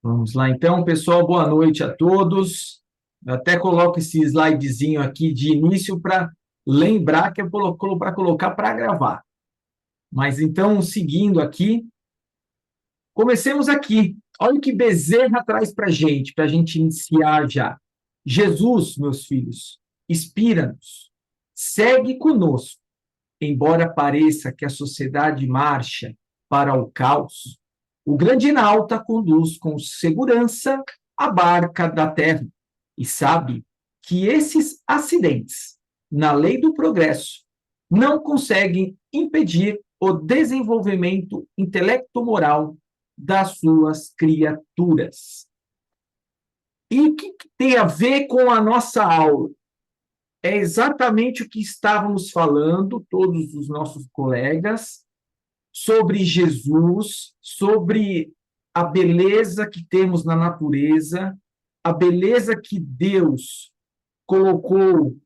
Vamos lá, então, pessoal, boa noite a todos. Eu até coloco esse slidezinho aqui de início para lembrar que é para colocar para gravar. Mas então, seguindo aqui, comecemos aqui. Olha o que Bezerra traz para a gente iniciar já. Jesus, meus filhos, inspira-nos, segue conosco. Embora pareça que a sociedade marcha para o caos, o grande nauta conduz com segurança a barca da terra e sabe que esses acidentes, na lei do progresso, não conseguem impedir o desenvolvimento intelecto-moral das suas criaturas. E o que tem a ver com a nossa aula? É exatamente o que estávamos falando, todos os nossos colegas, sobre Jesus, sobre a beleza que temos na natureza, a beleza que Deus colocou,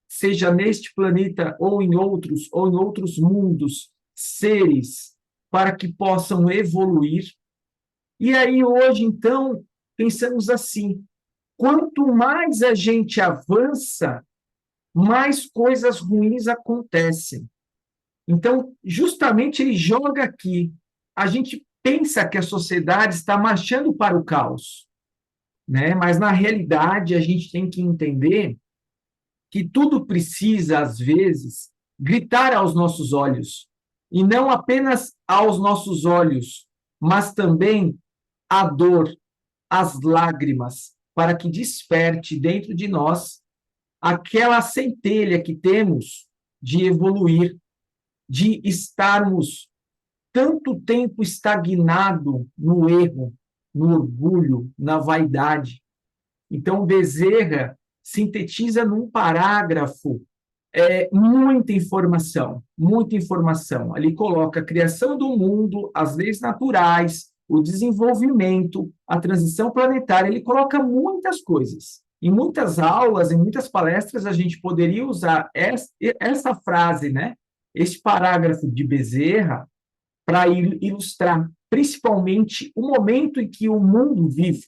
seja neste planeta ou em outros mundos, seres para que possam evoluir. E aí hoje, então, pensamos assim: quanto mais a gente avança, mais coisas ruins acontecem. Então, justamente ele joga aqui. A gente pensa que a sociedade está marchando para o caos, né? Mas na realidade a gente tem que entender que tudo precisa, às vezes, gritar aos nossos olhos, e não apenas aos nossos olhos, mas também a dor, as lágrimas, para que desperte dentro de nós aquela centelha que temos de evoluir, de estarmos tanto tempo estagnado no erro, no orgulho, na vaidade. Então, Bezerra sintetiza num parágrafo muita informação, muita informação. Ali coloca a criação do mundo, as leis naturais, o desenvolvimento, a transição planetária, ele coloca muitas coisas. Em muitas aulas, em muitas palestras, a gente poderia usar essa frase, né? Este parágrafo de Bezerra, para ilustrar principalmente o momento em que o mundo vive,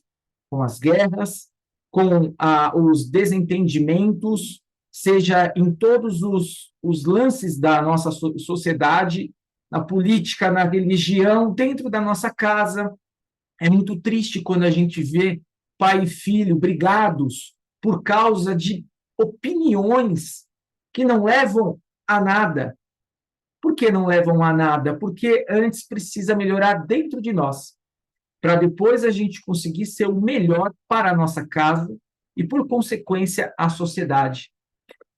com as guerras, com os desentendimentos, seja em todos os lances da nossa sociedade, na política, na religião, dentro da nossa casa. É muito triste quando a gente vê pai e filho brigados por causa de opiniões que não levam a nada. Por que não levam a nada? Porque antes precisa melhorar dentro de nós, para depois a gente conseguir ser o melhor para a nossa casa e, por consequência, a sociedade.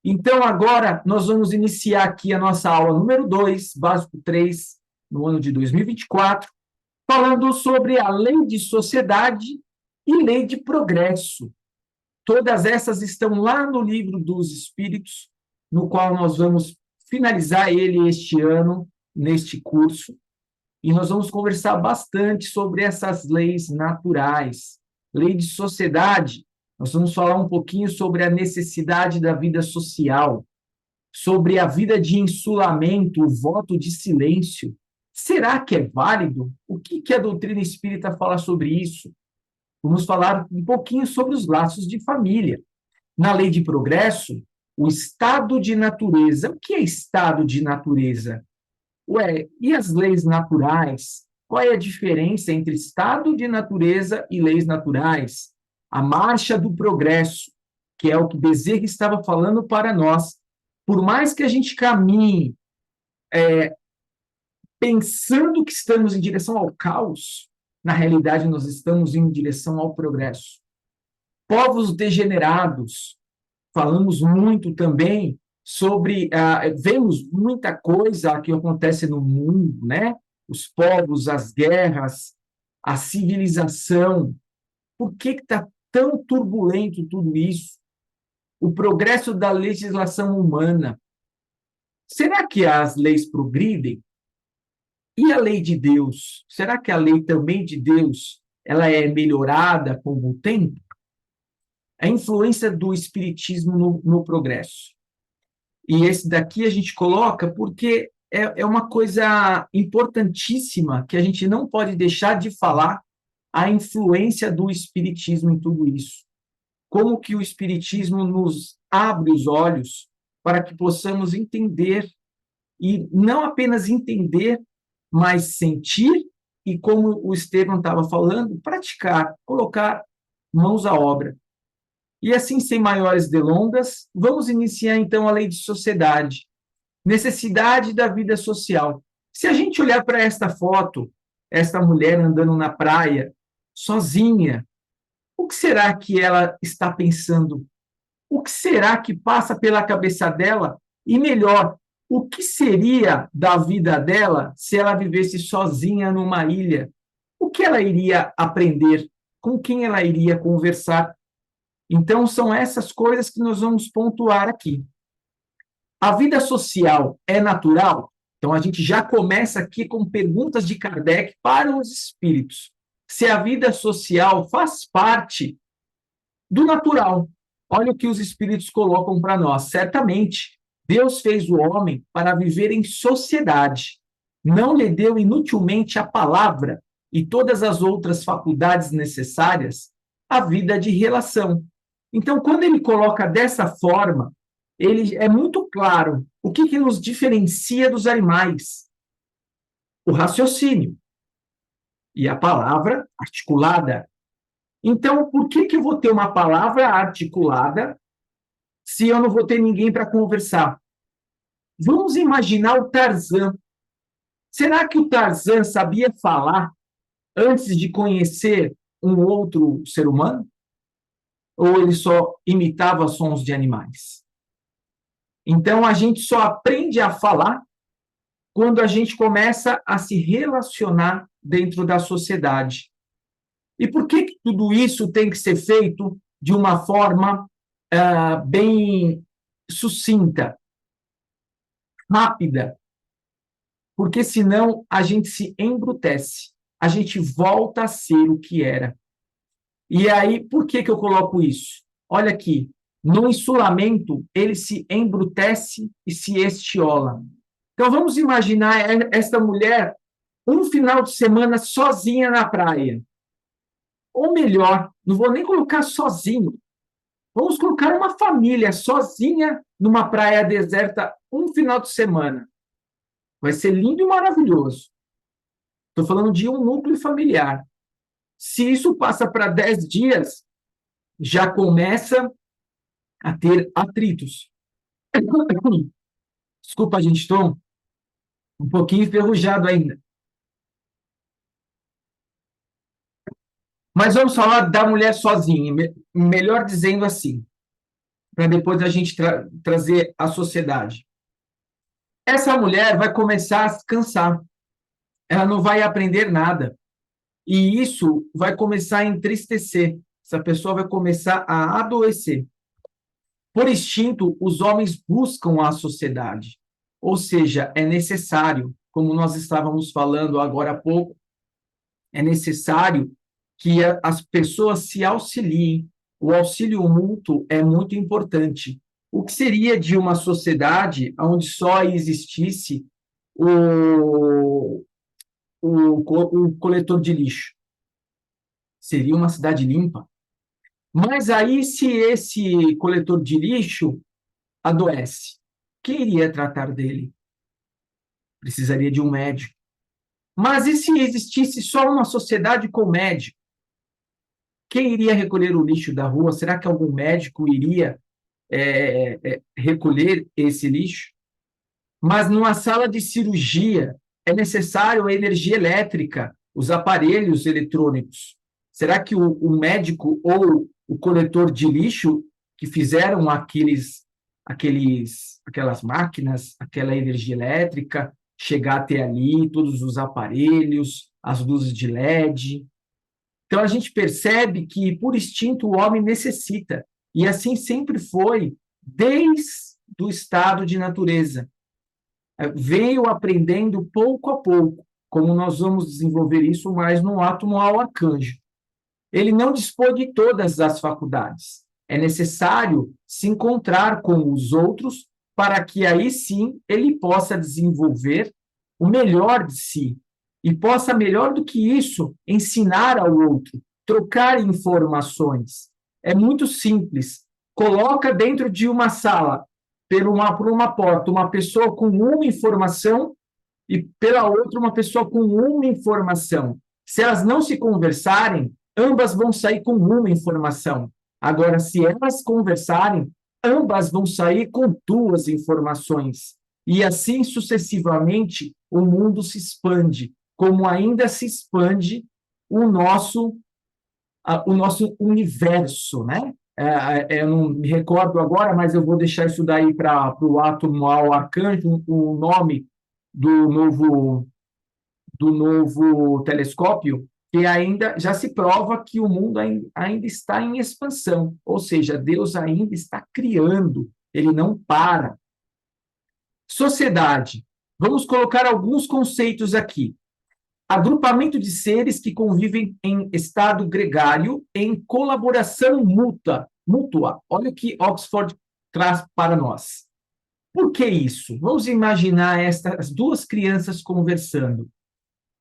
Então, agora, nós vamos iniciar aqui a nossa aula número 2, básico 3, no ano de 2024, falando sobre a lei de sociedade e lei de progresso. Todas essas estão lá no livro dos Espíritos, no qual nós vamos finalizar ele este ano, neste curso, e nós vamos conversar bastante sobre essas leis naturais. Lei de sociedade, nós vamos falar um pouquinho sobre a necessidade da vida social, sobre a vida de insulamento, o voto de silêncio. Será que é válido? O que a doutrina espírita fala sobre isso? Vamos falar um pouquinho sobre os laços de família. Na lei de progresso, o estado de natureza. O que é estado de natureza? Ué, e as leis naturais? Qual é a diferença entre estado de natureza e leis naturais? A marcha do progresso, que é o que Bezerra estava falando para nós. Por mais que a gente caminhe pensando que estamos em direção ao caos, na realidade nós estamos em direção ao progresso. Povos degenerados, falamos muito também sobre, vemos muita coisa que acontece no mundo, né? Os povos, as guerras, a civilização. Por que está tão turbulento tudo isso? O progresso da legislação humana. Será que as leis progridem? E a lei de Deus? Será que a lei também de Deus ela é melhorada com o tempo? A influência do espiritismo no progresso. e esse daqui a gente coloca porque é uma coisa importantíssima que a gente não pode deixar de falar, a influência do Espiritismo em tudo isso. Como que o Espiritismo nos abre os olhos para que possamos entender, e não apenas entender, mas sentir, e como o Estevam estava falando, praticar, colocar mãos à obra. E assim, sem maiores delongas, vamos iniciar então a lei de sociedade. Necessidade da vida social. Se a gente olhar para esta foto, esta mulher andando na praia, sozinha, o que será que ela está pensando? O que será que passa pela cabeça dela? E melhor, o que seria da vida dela se ela vivesse sozinha numa ilha? O que ela iria aprender? Com quem ela iria conversar? Então, são essas coisas que nós vamos pontuar aqui. A vida social é natural? Então, a gente já começa aqui com perguntas de Kardec para os espíritos. Se a vida social faz parte do natural. Olha o que os espíritos colocam para nós. Certamente, Deus fez o homem para viver em sociedade. Não lhe deu inutilmente a palavra e todas as outras faculdades necessárias à vida de relação. Então, quando ele coloca dessa forma, ele é muito claro o que nos diferencia dos animais: o raciocínio e a palavra articulada. Então, por que eu vou ter uma palavra articulada se eu não vou ter ninguém para conversar? Vamos imaginar o Tarzan. Será que o Tarzan sabia falar antes de conhecer um outro ser humano? Ou ele só imitava sons de animais? Então, a gente só aprende a falar quando a gente começa a se relacionar dentro da sociedade. E por que tudo isso tem que ser feito de uma forma bem sucinta, rápida? Porque senão a gente se embrutece, a gente volta a ser o que era. E aí, por que eu coloco isso? Olha aqui, no insulamento, ele se embrutece e se estiola. Então, vamos imaginar esta mulher um final de semana sozinha na praia. Ou melhor, não vou nem colocar sozinho, vamos colocar uma família sozinha numa praia deserta um final de semana. Vai ser lindo e maravilhoso. Estou falando de um núcleo familiar. Se isso passa para 10 dias, já começa a ter atritos. Desculpa, gente, estou um pouquinho enferrujado ainda. Mas vamos falar da mulher sozinha, melhor dizendo assim, para depois a gente trazer a sociedade. Essa mulher vai começar a se cansar, ela não vai aprender nada, e isso vai começar a entristecer, essa pessoa vai começar a adoecer. Por instinto, os homens buscam a sociedade, ou seja, é necessário, como nós estávamos falando agora há pouco, é necessário que as pessoas se auxiliem. O auxílio mútuo é muito importante. O que seria de uma sociedade onde só existisse o coletor de lixo? Seria uma cidade limpa. Mas aí, se esse coletor de lixo adoece, quem iria tratar dele? Precisaria de um médico. Mas e se existisse só uma sociedade com médico? Quem iria recolher o lixo da rua? Será que algum médico iria recolher esse lixo? Mas numa sala de cirurgia é necessário a energia elétrica, os aparelhos eletrônicos. Será que o médico ou o coletor de lixo que fizeram aquelas máquinas, aquela energia elétrica, chegar até ali, todos os aparelhos, as luzes de LED? Então, a gente percebe que, por instinto, o homem necessita. E assim sempre foi, desde o estado de natureza. Veio aprendendo pouco a pouco, como nós vamos desenvolver isso mais no átomo ao arcanjo. Ele não dispõe de todas as faculdades. É necessário se encontrar com os outros para que aí sim ele possa desenvolver o melhor de si e possa, melhor do que isso, ensinar ao outro, trocar informações. É muito simples. Coloca dentro de uma sala, por uma porta, uma pessoa com uma informação e pela outra uma pessoa com uma informação. Se elas não se conversarem, ambas vão sair com uma informação. Agora, se elas conversarem, ambas vão sair com duas informações. E assim sucessivamente o mundo se expande, como ainda se expande o nosso universo, né? Eu não me recordo agora, mas eu vou deixar isso daí para o átomo ao arcanjo, o nome do novo telescópio, que ainda já se prova que o mundo ainda está em expansão, ou seja, Deus ainda está criando, ele não para. Sociedade. Vamos colocar alguns conceitos aqui. Agrupamento de seres que convivem em estado gregário, em colaboração mútua. Olha o que Oxford traz para nós. Por que isso? Vamos imaginar as duas crianças conversando.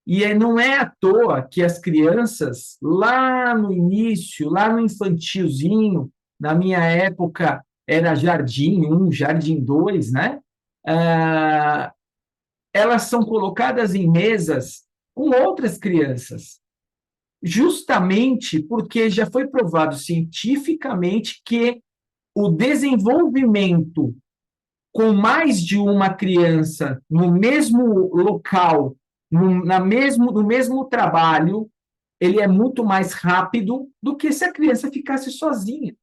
E não é à toa que as crianças, lá no início, lá no infantilzinho, na minha época era Jardim 1, Jardim 2, né? Elas são colocadas em mesas com outras crianças, justamente porque já foi provado cientificamente que o desenvolvimento com mais de uma criança no mesmo local, no mesmo trabalho, ele é muito mais rápido do que se a criança ficasse sozinha.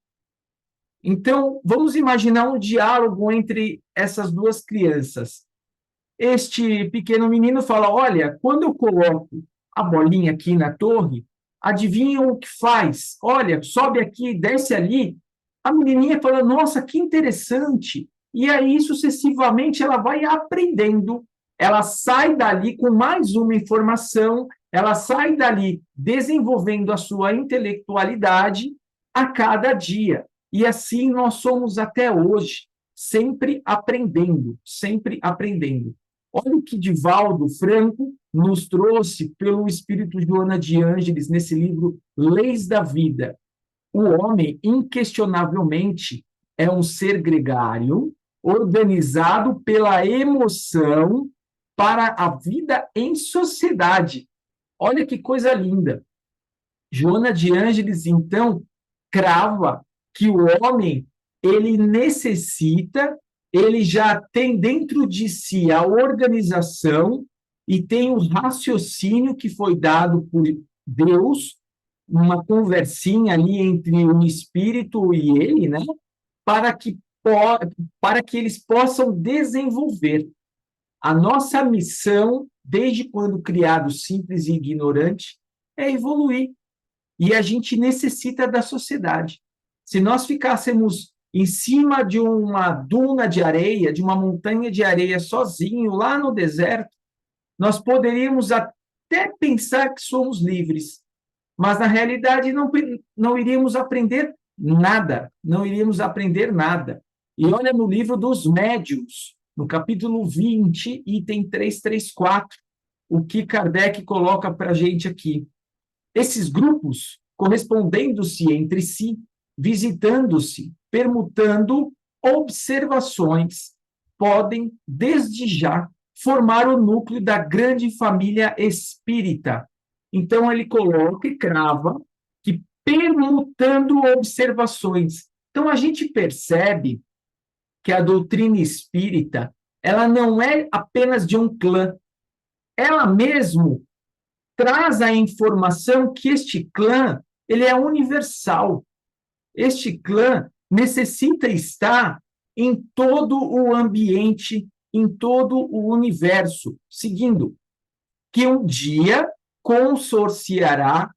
Então, vamos imaginar um diálogo entre essas duas crianças. Este pequeno menino fala: olha, quando eu coloco a bolinha aqui na torre, adivinha o que faz? Olha, sobe aqui, desce ali. A menininha fala: nossa, que interessante. E aí, sucessivamente, ela vai aprendendo. Ela sai dali com mais uma informação, ela sai dali desenvolvendo a sua intelectualidade a cada dia. E assim nós somos até hoje, sempre aprendendo, sempre aprendendo. Olha o que Divaldo Franco nos trouxe pelo espírito Joana de Ângeles nesse livro Leis da Vida. O homem, inquestionavelmente, é um ser gregário, organizado pela emoção para a vida em sociedade. Olha que coisa linda. Joana de Ângeles, então, crava que o homem ele necessita, ele já tem dentro de si a organização e tem o raciocínio que foi dado por Deus, uma conversinha ali entre um espírito e ele, né? Para que, para que eles possam desenvolver. A nossa missão, desde quando criado simples e ignorante, é evoluir. E a gente necessita da sociedade. Se nós ficássemos em cima de uma duna de areia, de uma montanha de areia sozinho, lá no deserto, nós poderíamos até pensar que somos livres, mas na realidade não iríamos aprender nada, não iríamos aprender nada. E olha no livro dos Médiuns, no capítulo 20, item 334, o que Kardec coloca para a gente aqui. Esses grupos, correspondendo-se entre si, visitando-se, permutando observações, podem, desde já, formar o núcleo da grande família espírita. Então, ele coloca e crava que permutando observações. Então, a gente percebe que a doutrina espírita, ela não é apenas de um clã, ela mesmo traz a informação que este clã ele é universal. Este clã necessita estar em todo o ambiente, em todo o universo, seguindo que um dia consorciará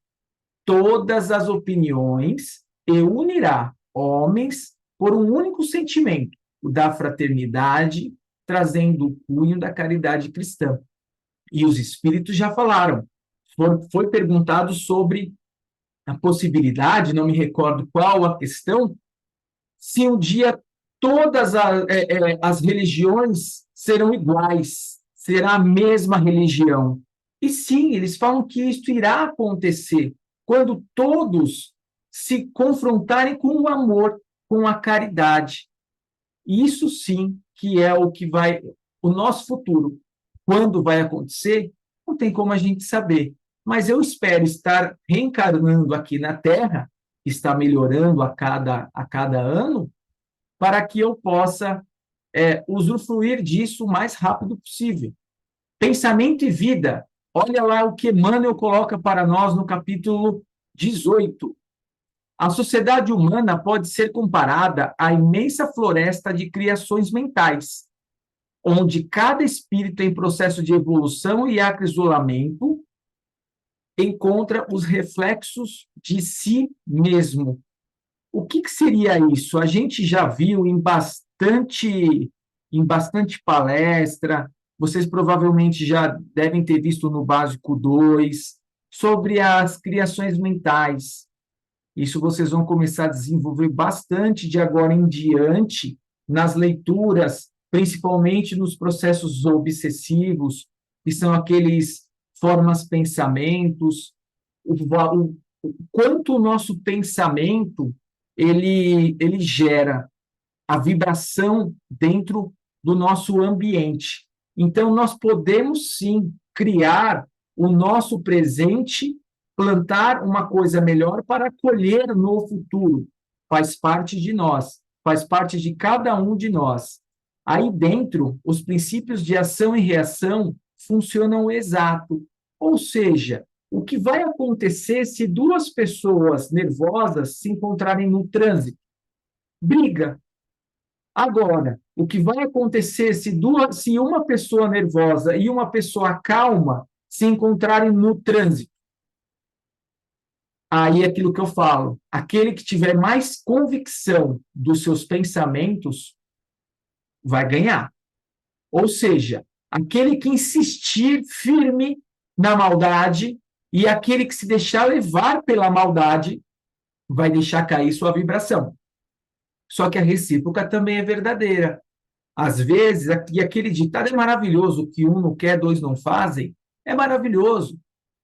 todas as opiniões e unirá homens por um único sentimento, o da fraternidade, trazendo o cunho da caridade cristã. E os espíritos já falaram. Foi perguntado sobre a possibilidade, não me recordo qual a questão, se um dia todas as religiões serão iguais, será a mesma religião. E sim, eles falam que isso irá acontecer quando todos se confrontarem com o amor, com a caridade. E isso sim que é o que vai, o nosso futuro. Quando vai acontecer, não tem como a gente saber. Mas eu espero estar reencarnando aqui na Terra, está melhorando a cada ano, para que eu possa usufruir disso o mais rápido possível. Pensamento e vida. Olha lá o que Emmanuel coloca para nós no capítulo 18. A sociedade humana pode ser comparada à imensa floresta de criações mentais, onde cada espírito em processo de evolução e acrisolamento encontra os reflexos de si mesmo. O que seria isso? A gente já viu em bastante palestra, vocês provavelmente já devem ter visto no Básico 2, sobre as criações mentais. Isso vocês vão começar a desenvolver bastante de agora em diante nas leituras, principalmente nos processos obsessivos, que são aqueles formas pensamentos, o quanto o nosso pensamento ele gera a vibração dentro do nosso ambiente. Então, nós podemos sim criar o nosso presente, plantar uma coisa melhor para colher no futuro. Faz parte de nós, faz parte de cada um de nós. Aí dentro, os princípios de ação e reação funcionam exato. Ou seja, o que vai acontecer se duas pessoas nervosas se encontrarem no trânsito? Briga. Agora, o que vai acontecer se uma pessoa nervosa e uma pessoa calma se encontrarem no trânsito? Aí é aquilo que eu falo, aquele que tiver mais convicção dos seus pensamentos vai ganhar. Ou seja, aquele que insistir firme na maldade e aquele que se deixar levar pela maldade vai deixar cair sua vibração. Só que a recíproca também é verdadeira. Às vezes, e aquele ditado é maravilhoso, que um não quer, dois não fazem, é maravilhoso.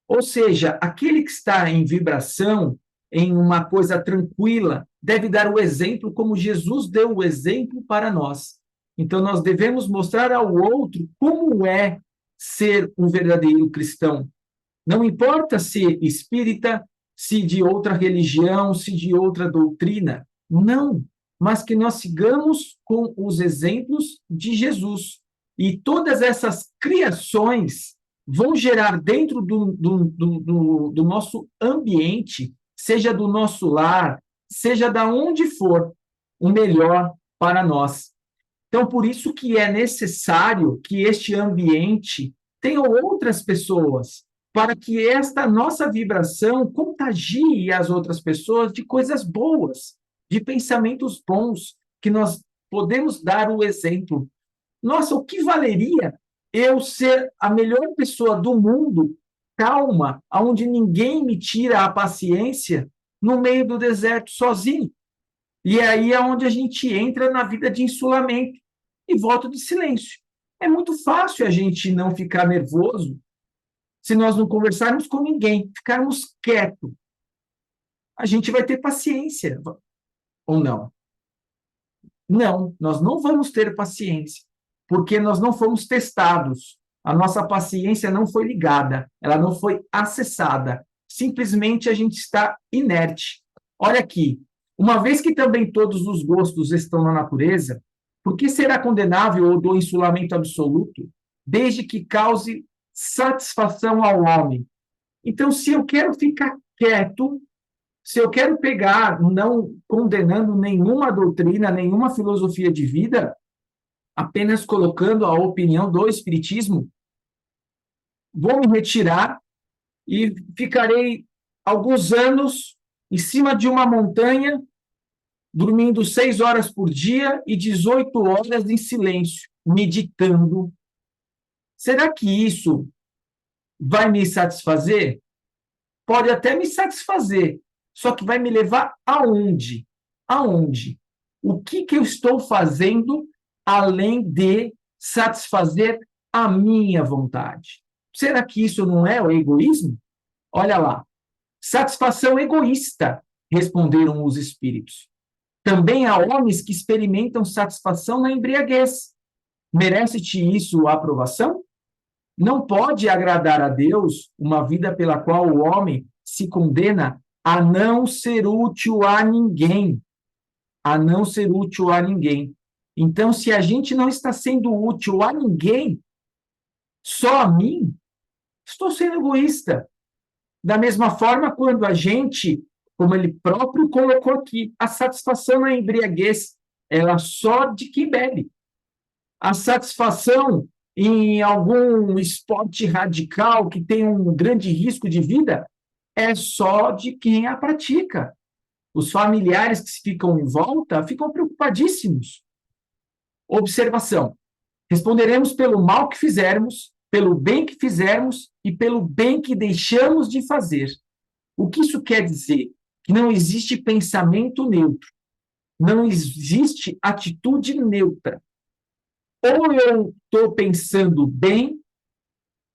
Ou seja, aquele que está em vibração, em uma coisa tranquila, deve dar o exemplo como Jesus deu o exemplo para nós. Então, nós devemos mostrar ao outro como é ser um verdadeiro cristão. Não importa se espírita, se de outra religião, se de outra doutrina. Não, mas que nós sigamos com os exemplos de Jesus. E todas essas criações vão gerar dentro do nosso ambiente, seja do nosso lar, seja da onde for, o melhor para nós. Então, por isso que é necessário que este ambiente tenha outras pessoas, para que esta nossa vibração contagie as outras pessoas de coisas boas, de pensamentos bons, que nós podemos dar o exemplo. Nossa, o que valeria eu ser a melhor pessoa do mundo, calma, onde ninguém me tira a paciência, no meio do deserto sozinho? E aí é onde a gente entra na vida de insulamento e voto de silêncio. É muito fácil a gente não ficar nervoso se nós não conversarmos com ninguém, ficarmos quietos. A gente vai ter paciência, ou não? Não, nós não vamos ter paciência, porque nós não fomos testados. A nossa paciência não foi ligada, ela não foi acessada. Simplesmente a gente está inerte. Olha aqui, uma vez que também todos os gostos estão na natureza, por que será condenável o do insulamento absoluto, desde que cause satisfação ao homem? Então, se eu quero ficar quieto, se eu quero pegar, não condenando nenhuma doutrina, nenhuma filosofia de vida, apenas colocando a opinião do Espiritismo, vou me retirar e ficarei alguns anos em cima de uma montanha, dormindo 6 horas por dia e 18 horas em silêncio, meditando. Será que isso vai me satisfazer? Pode até me satisfazer, só que vai me levar aonde? Aonde? O que eu estou fazendo além de satisfazer a minha vontade? Será que isso não é o egoísmo? Olha lá. Satisfação egoísta, responderam os espíritos. Também há homens que experimentam satisfação na embriaguez. Merece-te isso a aprovação? Não pode agradar a Deus uma vida pela qual o homem se condena a não ser útil a ninguém. A não ser útil a ninguém. Então, se a gente não está sendo útil a ninguém, só a mim, estou sendo egoísta. Da mesma forma, quando a gente, como ele próprio colocou aqui, a satisfação na embriaguez, ela só de quem bebe. A satisfação em algum esporte radical que tem um grande risco de vida é só de quem a pratica. Os familiares que ficam em volta ficam preocupadíssimos. Observação: responderemos pelo mal que fizermos, pelo bem que fizermos e pelo bem que deixamos de fazer. O que isso quer dizer? Que não existe pensamento neutro, não existe atitude neutra. Ou eu estou pensando bem,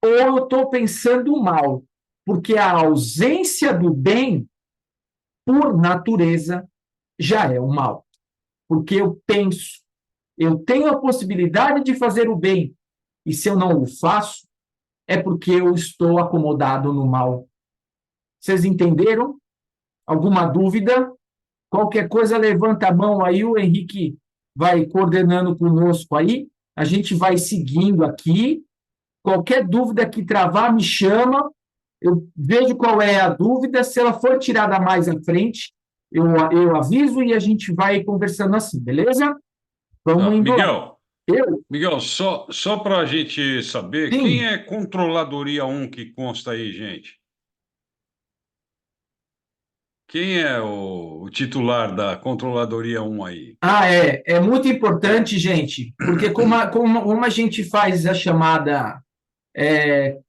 ou eu estou pensando mal, porque a ausência do bem, por natureza, já é o mal. Porque eu penso, eu tenho a possibilidade de fazer o bem, e se eu não o faço, é porque eu estou acomodado no mal. Vocês entenderam? Alguma dúvida? Qualquer coisa, levanta a mão aí, o Henrique vai coordenando conosco aí, a gente vai seguindo aqui. Qualquer dúvida que travar, me chama, eu vejo qual é a dúvida, se ela for tirada mais à frente, eu aviso e a gente vai conversando assim, beleza? Vamos Tá. indo lá. Miguel, Eu? Miguel, só para a gente saber, quem Sim. é Controladoria um que consta aí, gente? Quem é o titular da Controladoria um aí? Ah, é muito importante, gente, porque como a gente faz a chamada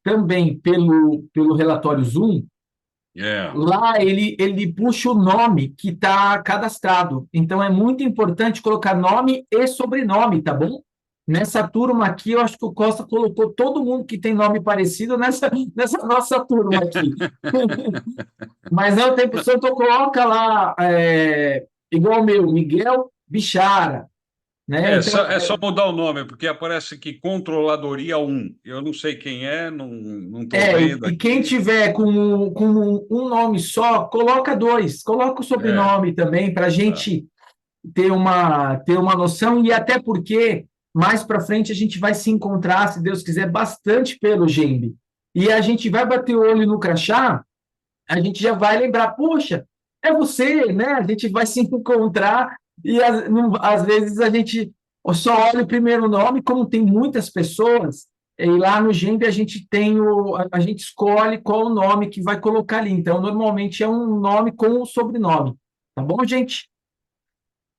também pelo relatório Zoom, É. lá ele puxa o nome que está cadastrado. Então é muito importante colocar nome e sobrenome, tá bom? Nessa turma aqui, eu acho que o Costa colocou todo mundo que tem nome parecido nessa nossa turma aqui. Mas não tem pessoa, então coloca lá, igual o meu, Miguel Bichara, né? Então, É só mudar o nome, porque aparece aqui Controladoria um. Eu não sei quem é, não estou vendo e quem aqui. tiver com um nome só, coloca dois, coloca o É, sobrenome também, para a tá. gente ter uma noção, e até porque mais para frente a gente vai se encontrar, se Deus quiser, bastante pelo Gembe. E a gente vai bater o olho no crachá, a gente já vai lembrar, poxa, é você, né? A gente vai se encontrar e às vezes a gente só olha o primeiro nome, como tem muitas pessoas, e lá no Gembe a gente a gente escolhe qual o nome que vai colocar ali. Então, normalmente é um nome com o sobrenome. Tá bom, gente?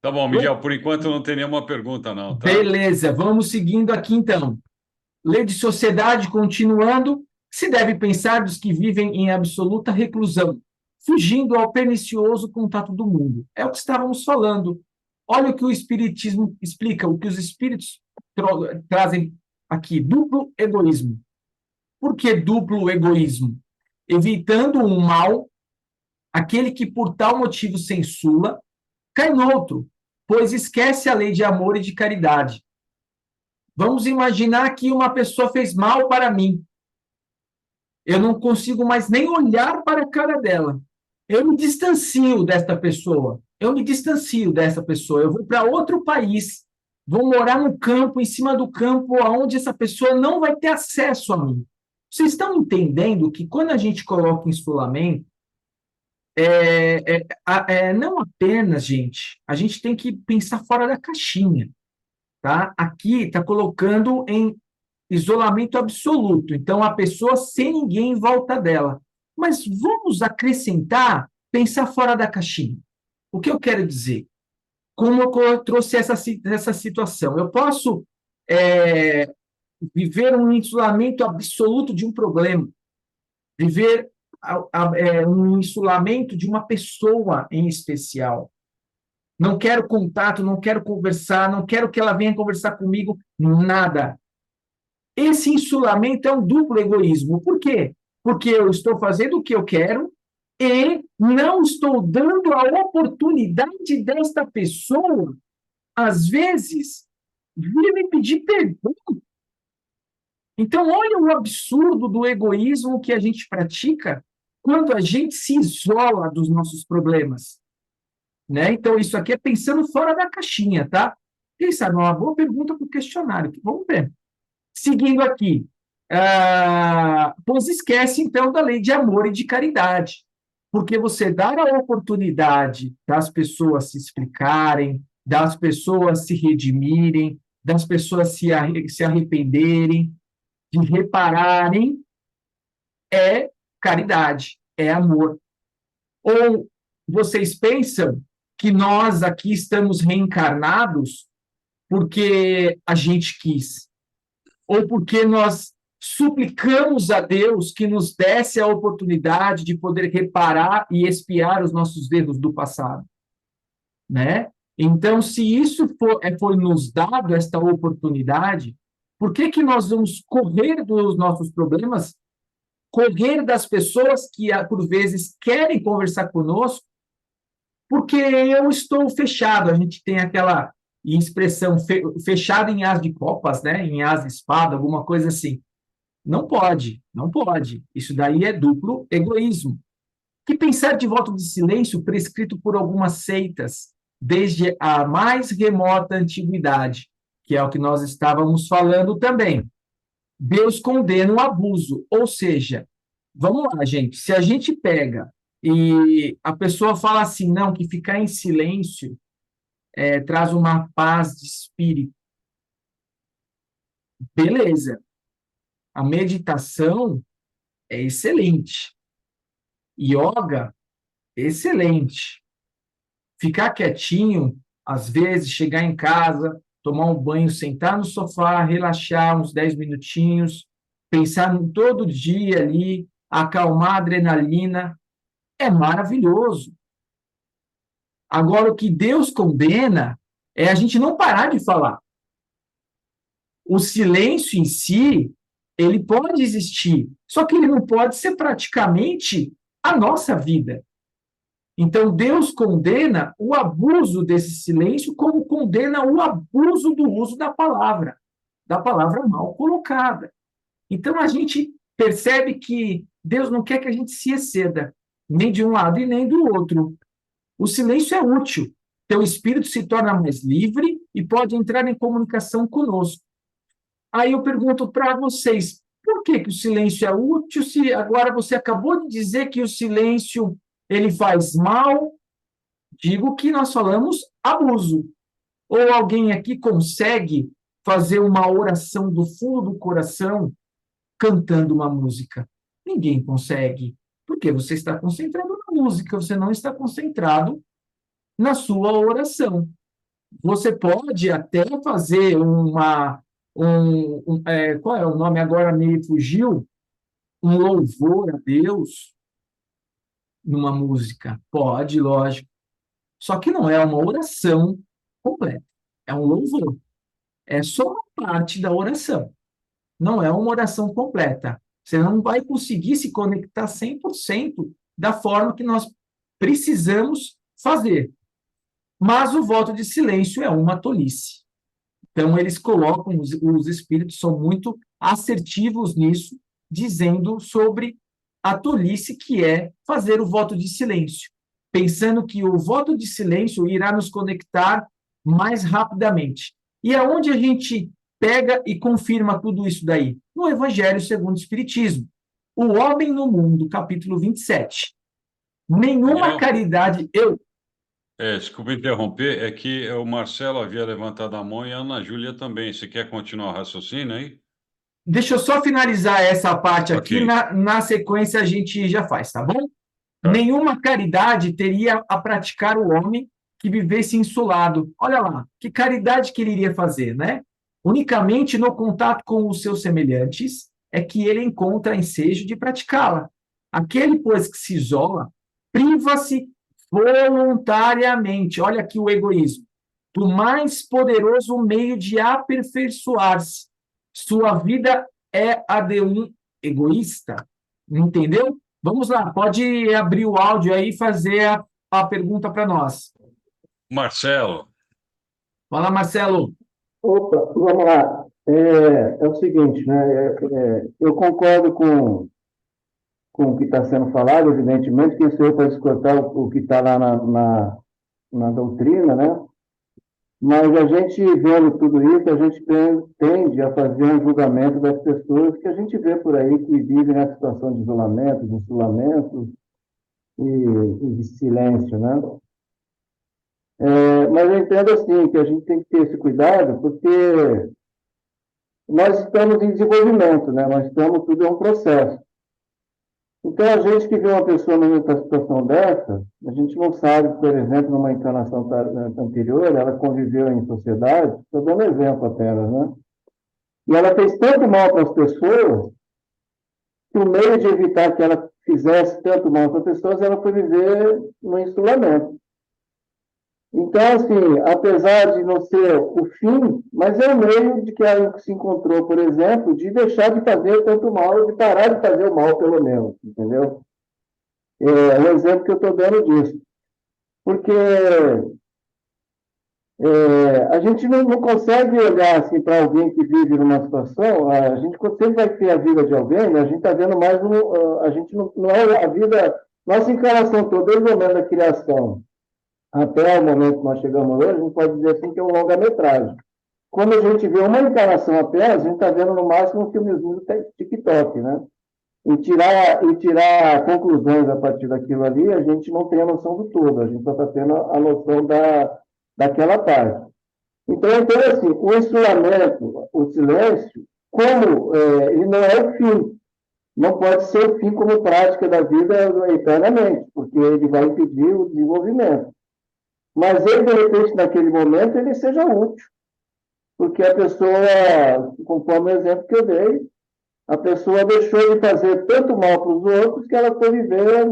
Tá bom, Miguel, por enquanto não tem nenhuma pergunta, não, tá? Beleza, vamos seguindo aqui então. Lei de sociedade, continuando, se deve pensar dos que vivem em absoluta reclusão, fugindo ao pernicioso contato do mundo. É o que estávamos falando. Olha o que o Espiritismo explica, o que os espíritos trazem aqui: duplo egoísmo. Por que duplo egoísmo? Evitando um mal, aquele que por tal motivo censura, cai no outro, pois esquece a lei de amor e de caridade. Vamos imaginar que uma pessoa fez mal para mim. Eu não consigo mais nem olhar para a cara dela. Eu me distancio desta pessoa. Eu me distancio dessa pessoa. Eu vou para outro país. Vou morar no campo, em cima do campo, onde essa pessoa não vai ter acesso a mim. Vocês estão entendendo que quando a gente coloca insulamento, não apenas, gente, a gente tem que pensar fora da caixinha, tá? Aqui está colocando em isolamento absoluto. Então, a pessoa sem ninguém em volta dela. Mas vamos acrescentar, pensar fora da caixinha. O que eu quero dizer? Como eu trouxe essa situação? Eu posso é, viver um isolamento absoluto de um problema, viver um isolamento de uma pessoa em especial. não quero contato, não quero conversar, não quero que ela venha conversar comigo, nada. Esse insulamento é um duplo egoísmo. Por quê? Porque eu estou fazendo o que eu quero e não estou dando a oportunidade desta pessoa, às vezes, vir me pedir perdão. Então, olha o absurdo do egoísmo que a gente pratica quando a gente se isola dos nossos problemas, né? Então, isso aqui é pensando fora da caixinha, tá? Quem sabe, uma boa pergunta para o questionário. Vamos ver. Seguindo aqui, pois esquece, então, da lei de amor e de caridade, porque você dá a oportunidade das pessoas se explicarem, das pessoas se redimirem, das pessoas se arrependerem, de repararem, é caridade, é amor. Ou vocês pensam que nós aqui estamos reencarnados porque a gente quis, ou porque nós suplicamos a Deus que nos desse a oportunidade de poder reparar e expiar os nossos erros do passado, né? Então, se isso for nos dado esta oportunidade, por que que nós vamos correr dos nossos problemas, correr das pessoas que, por vezes, querem conversar conosco, porque eu estou fechado? A gente tem aquela expressão fechado em as de copas, né? Em as de espada, alguma coisa assim. Não pode, não pode. Isso daí é duplo egoísmo. Que pensar de voto de silêncio prescrito por algumas seitas, desde a mais remota antiguidade, que é o que nós estávamos falando também. Deus condena o abuso, ou seja, vamos lá, gente, se a gente pega e a pessoa fala assim, não, que ficar em silêncio traz uma paz de espírito, beleza, a meditação é excelente, yoga, excelente, ficar quietinho, às vezes, chegar em casa, tomar um banho, sentar no sofá, relaxar uns 10 minutinhos, pensar no todo dia ali, acalmar a adrenalina, é maravilhoso. Agora, o que Deus condena é a gente não parar de falar. O silêncio em si, ele pode existir, só que ele não pode ser praticamente a nossa vida. Então, Deus condena o abuso desse silêncio, como condena o abuso do uso da palavra mal colocada. Então, a gente percebe que Deus não quer que a gente se exceda, nem de um lado e nem do outro. O silêncio é útil. Teu espírito se torna mais livre e pode entrar em comunicação conosco. Aí eu pergunto para vocês, por que que o silêncio é útil se agora você acabou de dizer que o silêncio ele faz mal? Digo que nós falamos abuso. Ou alguém aqui consegue fazer uma oração do fundo do coração cantando uma música? Ninguém consegue, porque você está concentrado na música, você não está concentrado na sua oração. Você pode até fazer qual é o nome agora me fugiu? Um louvor a Deus numa música. Pode, lógico. Só que não é uma oração completa. É um louvor. É só uma parte da oração. Não é uma oração completa. Você não vai conseguir se conectar 100% da forma que nós precisamos fazer. Mas o voto de silêncio é uma tolice. Então, eles colocam, os espíritos são muito assertivos nisso, dizendo sobre a tolice que é fazer o voto de silêncio, pensando que o voto de silêncio irá nos conectar mais rapidamente. E aonde a gente pega e confirma tudo isso daí? No Evangelho segundo o Espiritismo. O Homem no Mundo, capítulo 27. Nenhuma caridade... Desculpa interromper, é que o Marcelo havia levantado a mão e a Ana Júlia também. Você quer continuar o raciocínio aí? Deixa eu só finalizar essa parte aqui, Ok. na sequência a gente já faz, tá bom? Tá. Nenhuma caridade teria a praticar o homem que vivesse insulado. Olha lá, que caridade que ele iria fazer, né? Unicamente no contato com os seus semelhantes é que ele encontra ensejo de praticá-la. Aquele, pois, que se isola, priva-se voluntariamente. Olha aqui o egoísmo. Do mais poderoso meio de aperfeiçoar-se. Sua vida é a de um egoísta. Entendeu? Vamos lá, pode abrir o áudio aí e fazer a pergunta para nós. Marcelo, Fala, Marcelo. Opa, vamos lá. É o seguinte, né? Eu concordo com o que está sendo falado, evidentemente, que isso aí para escutar o que está lá na doutrina, né? Mas a gente vendo tudo isso, a gente tende a fazer um julgamento das pessoas que a gente vê por aí que vivem na situação de isolamento, de isolamento e de silêncio, né? Mas eu entendo assim que a gente tem que ter esse cuidado, porque nós estamos em desenvolvimento, né? Nós estamos, tudo é um processo. Então, a gente que vê uma pessoa numa situação dessa, a gente não sabe, por exemplo, numa encarnação anterior, ela conviveu em sociedade, estou dando exemplo apenas, né? E ela fez tanto mal para as pessoas, que o meio de evitar que ela fizesse tanto mal para as pessoas, ela foi viver no isolamento. Então, assim, apesar de não ser o fim, mas é o meio de que ela se encontrou, por exemplo, de deixar de fazer tanto mal, de parar de fazer o mal, pelo menos, entendeu? É um exemplo que eu estou dando disso. Porque a gente não consegue olhar assim, para alguém que vive numa situação, a gente sempre vai ter a vida de alguém, né? A gente está vendo mais, a gente não é a vida, nossa encarnação toda, desde o momento da criação até o momento que nós chegamos hoje, a gente pode dizer assim que é um longa-metragem. Quando a gente vê uma encarnação apenas, a gente está vendo no máximo um filmezinho do TikTok, né? E tirar conclusões a partir daquilo ali, a gente não tem a noção do todo, a gente só está tendo a noção daquela parte. Então, assim, o isolamento, o silêncio, como ele não é o fim, não pode ser o fim como prática da vida eternamente, porque ele vai impedir o desenvolvimento. Mas ele, de repente, naquele momento, ele seja útil, porque a pessoa, conforme o exemplo que eu dei, a pessoa deixou de fazer tanto mal para os outros que ela foi viver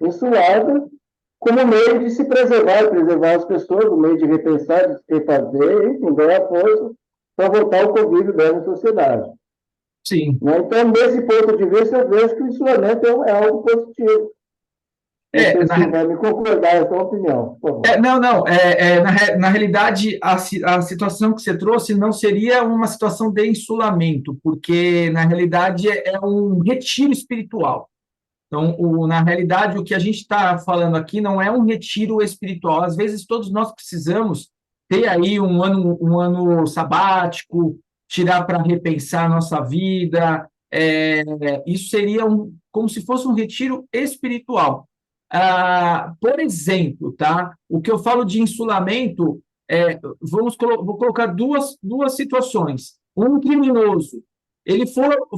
insulada como meio de se preservar, preservar as pessoas, o meio de repensar, de se refazer, enfim, ganhar força para voltar ao convívio dela em sociedade. Sim. Né? Então, nesse ponto de vista, eu vejo que o isolamento é algo positivo. Não sei se vai me concordar essa opinião, por favor. Não. Na realidade, a situação que você trouxe não seria uma situação de insulamento, porque, na realidade, é um retiro espiritual. Então, na realidade, o que a gente está falando aqui não é um retiro espiritual. Às vezes, todos nós precisamos ter aí um ano sabático, tirar para repensar a nossa vida. Isso seria como se fosse um retiro espiritual. Por exemplo, tá? O que eu falo de insulamento, vou colocar duas situações. Um criminoso, ele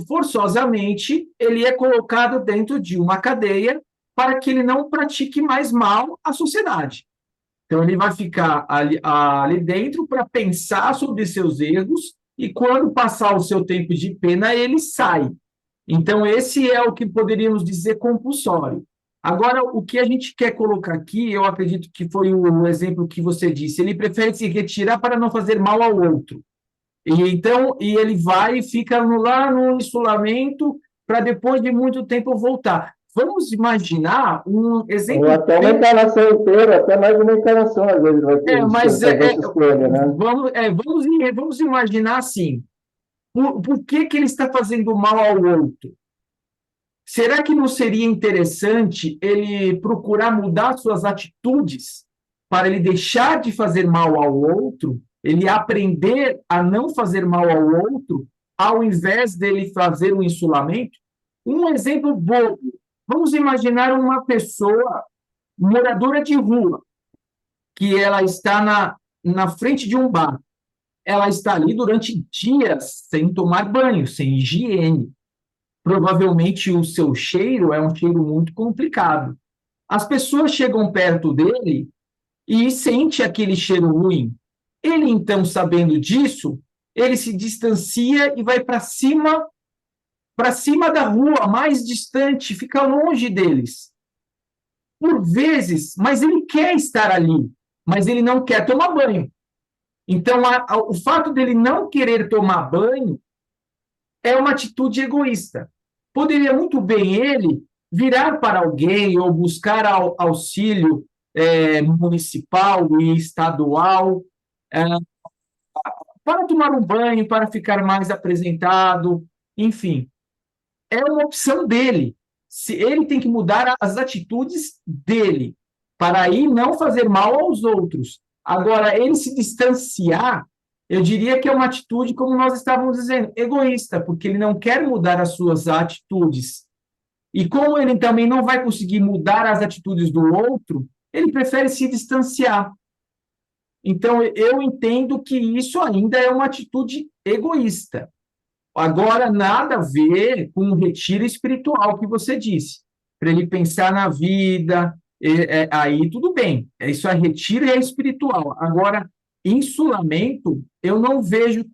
forçosamente ele é colocado dentro de uma cadeia para que ele não pratique mais mal à sociedade. Então, ele vai ficar ali dentro para pensar sobre seus erros e, quando passar o seu tempo de pena, ele sai. Então, esse é o que poderíamos dizer compulsório. Agora, o que a gente quer colocar aqui, eu acredito que foi o exemplo que você disse, ele prefere se retirar para não fazer mal ao outro. E ele vai e fica lá no isolamento para depois de muito tempo voltar. Vamos imaginar um exemplo... Ou até uma encarnação inteira, até mais uma encarnação, às vezes, vai ter essa escolha, né? Vamos imaginar assim, por que ele está fazendo mal ao outro? Será que não seria interessante ele procurar mudar suas atitudes para ele deixar de fazer mal ao outro, ele aprender a não fazer mal ao outro, ao invés dele fazer um insulamento? Um exemplo bobo. Vamos imaginar uma pessoa moradora de rua, que ela está na frente de um bar. Ela está ali durante dias sem tomar banho, sem higiene. Provavelmente o seu cheiro é um cheiro muito complicado. As pessoas chegam perto dele e sente aquele cheiro ruim. Ele, então, sabendo disso, ele se distancia e vai para cima da rua, mais distante, fica longe deles. por vezes, mas ele quer estar ali, mas ele não quer tomar banho. Então, o fato dele não querer tomar banho é uma atitude egoísta. Poderia muito bem ele virar para alguém ou buscar auxílio municipal e estadual para tomar um banho, para ficar mais apresentado, enfim. É uma opção dele. Se ele tem que mudar as atitudes dele, para aí não fazer mal aos outros. Agora, ele se distanciar, eu diria que é uma atitude, como nós estávamos dizendo, egoísta, porque ele não quer mudar as suas atitudes. E como ele também não vai conseguir mudar as atitudes do outro, ele prefere se distanciar. Então, eu entendo que isso ainda é uma atitude egoísta. Agora, nada a ver com o retiro espiritual que você disse. Para ele pensar na vida, aí tudo bem. Isso é retiro e é espiritual. Agora, insulamento, eu não vejo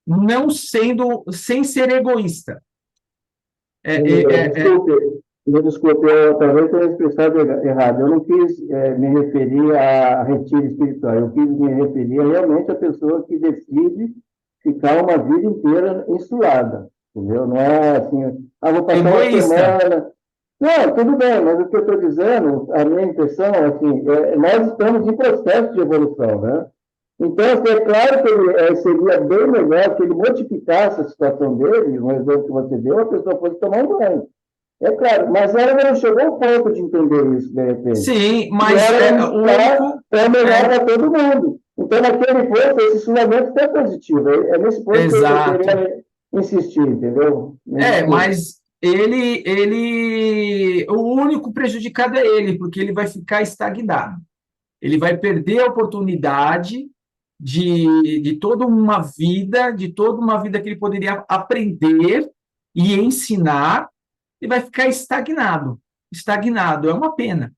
não sendo, sem ser egoísta. Desculpe, eu talvez tenha expressado errado. Eu não quis me referir a retiro espiritual. Eu quis me referir realmente à pessoa que decide ficar uma vida inteira insulada, entendeu? Não é assim, vou passar egoísta. uma semana. Não, tudo bem, mas o que eu estou dizendo, a minha intenção, assim, nós estamos em processo de evolução, né? Então, assim, é claro que seria bem melhor que ele modificasse a situação dele, no exemplo que você deu, a pessoa fosse tomar um banho. É claro, mas ela não chegou ao ponto de entender isso, de repente. Sim, mas o único... É melhor para todo mundo. Então, naquele ponto, esse ensinamento é positivo. É nesse ponto que eu queria insistir, entendeu? Mas o único prejudicado é ele, porque ele vai ficar estagnado. Ele vai perder a oportunidade de toda uma vida que ele poderia aprender e ensinar, e vai ficar estagnado. Estagnado é uma pena.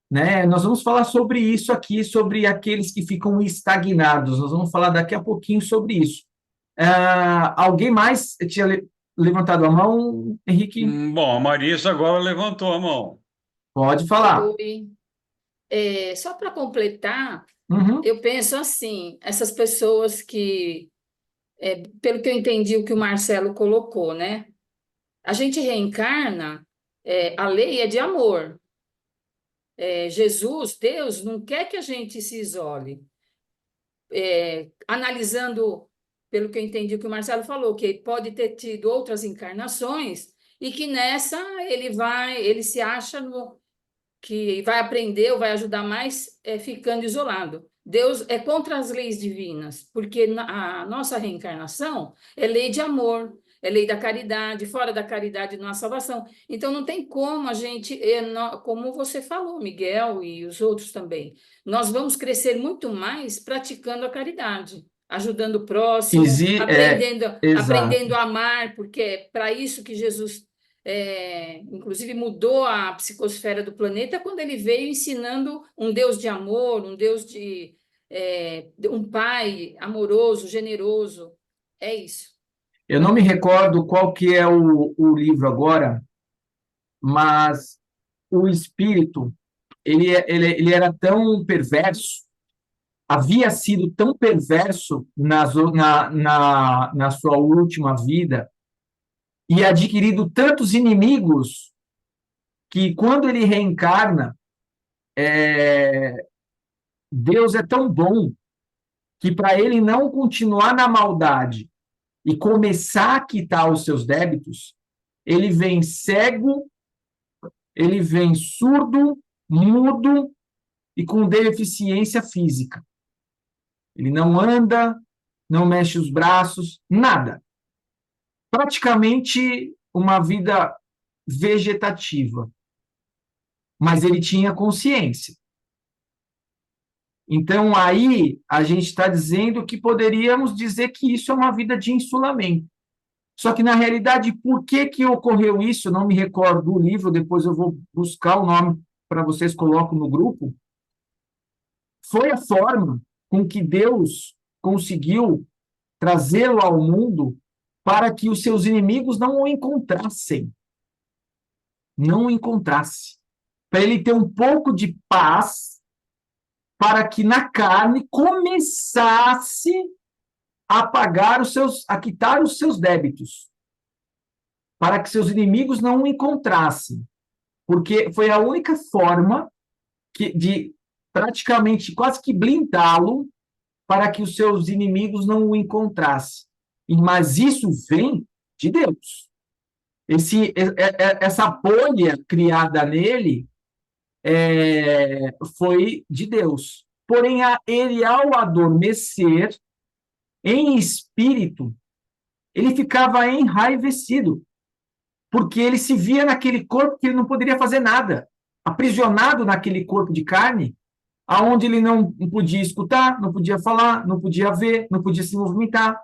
Né? Nós vamos falar sobre isso aqui, sobre aqueles que ficam estagnados. Nós vamos falar daqui a pouquinho sobre isso. Alguém mais tinha levantado a mão, Henrique? Bom, a Marisa agora levantou a mão. Pode falar. Oi. Só para completar, Uhum. eu penso assim, essas pessoas que, pelo que eu entendi o que o Marcelo colocou, né? A gente reencarna, a lei é de amor. Jesus, Deus, não quer que a gente se isole. Analisando, pelo que eu entendi o que o Marcelo falou, que pode ter tido outras encarnações e que nessa ele se acha que vai aprender ou vai ajudar mais ficando isolado. Deus é contra as leis divinas, porque a nossa reencarnação é lei de amor, é lei da caridade, fora da caridade não há salvação. Então não tem como a gente, como você falou, Miguel e os outros também, nós vamos crescer muito mais praticando a caridade, ajudando o próximo, aprendendo a amar, porque é para isso que Jesus inclusive mudou a psicosfera do planeta quando ele veio ensinando um Deus de amor, um Deus de um pai amoroso, generoso. É isso. Eu não me recordo qual que é o livro agora, mas o espírito, ele era tão perverso, havia sido tão perverso na sua última vida, e adquirido tantos inimigos que quando ele reencarna, Deus é tão bom que para ele não continuar na maldade e começar a quitar os seus débitos, ele vem cego, ele vem surdo, mudo e com deficiência física. Ele não anda, não mexe os braços, nada. Praticamente uma vida vegetativa. Mas ele tinha consciência. Então, aí, a gente está dizendo que poderíamos dizer que isso é uma vida de insulamento. Só que, na realidade, por que ocorreu isso? Eu não me recordo do livro, depois eu vou buscar o nome para vocês, coloco no grupo. Foi a forma com que Deus conseguiu trazê-lo ao mundo para que os seus inimigos não o encontrassem. Não o encontrasse. para ele ter um pouco de paz, para que na carne começasse a a quitar os seus débitos, para que seus inimigos não o encontrassem, porque foi a única forma de praticamente quase que blindá-lo para que os seus inimigos não o encontrassem. Mas isso vem de Deus. Essa bolha criada nele foi de Deus. Porém, ele, ao adormecer, em espírito, ele ficava enraivecido, porque ele se via naquele corpo que ele não poderia fazer nada, aprisionado naquele corpo de carne, aonde ele não podia escutar, não podia falar, não podia ver, não podia se movimentar.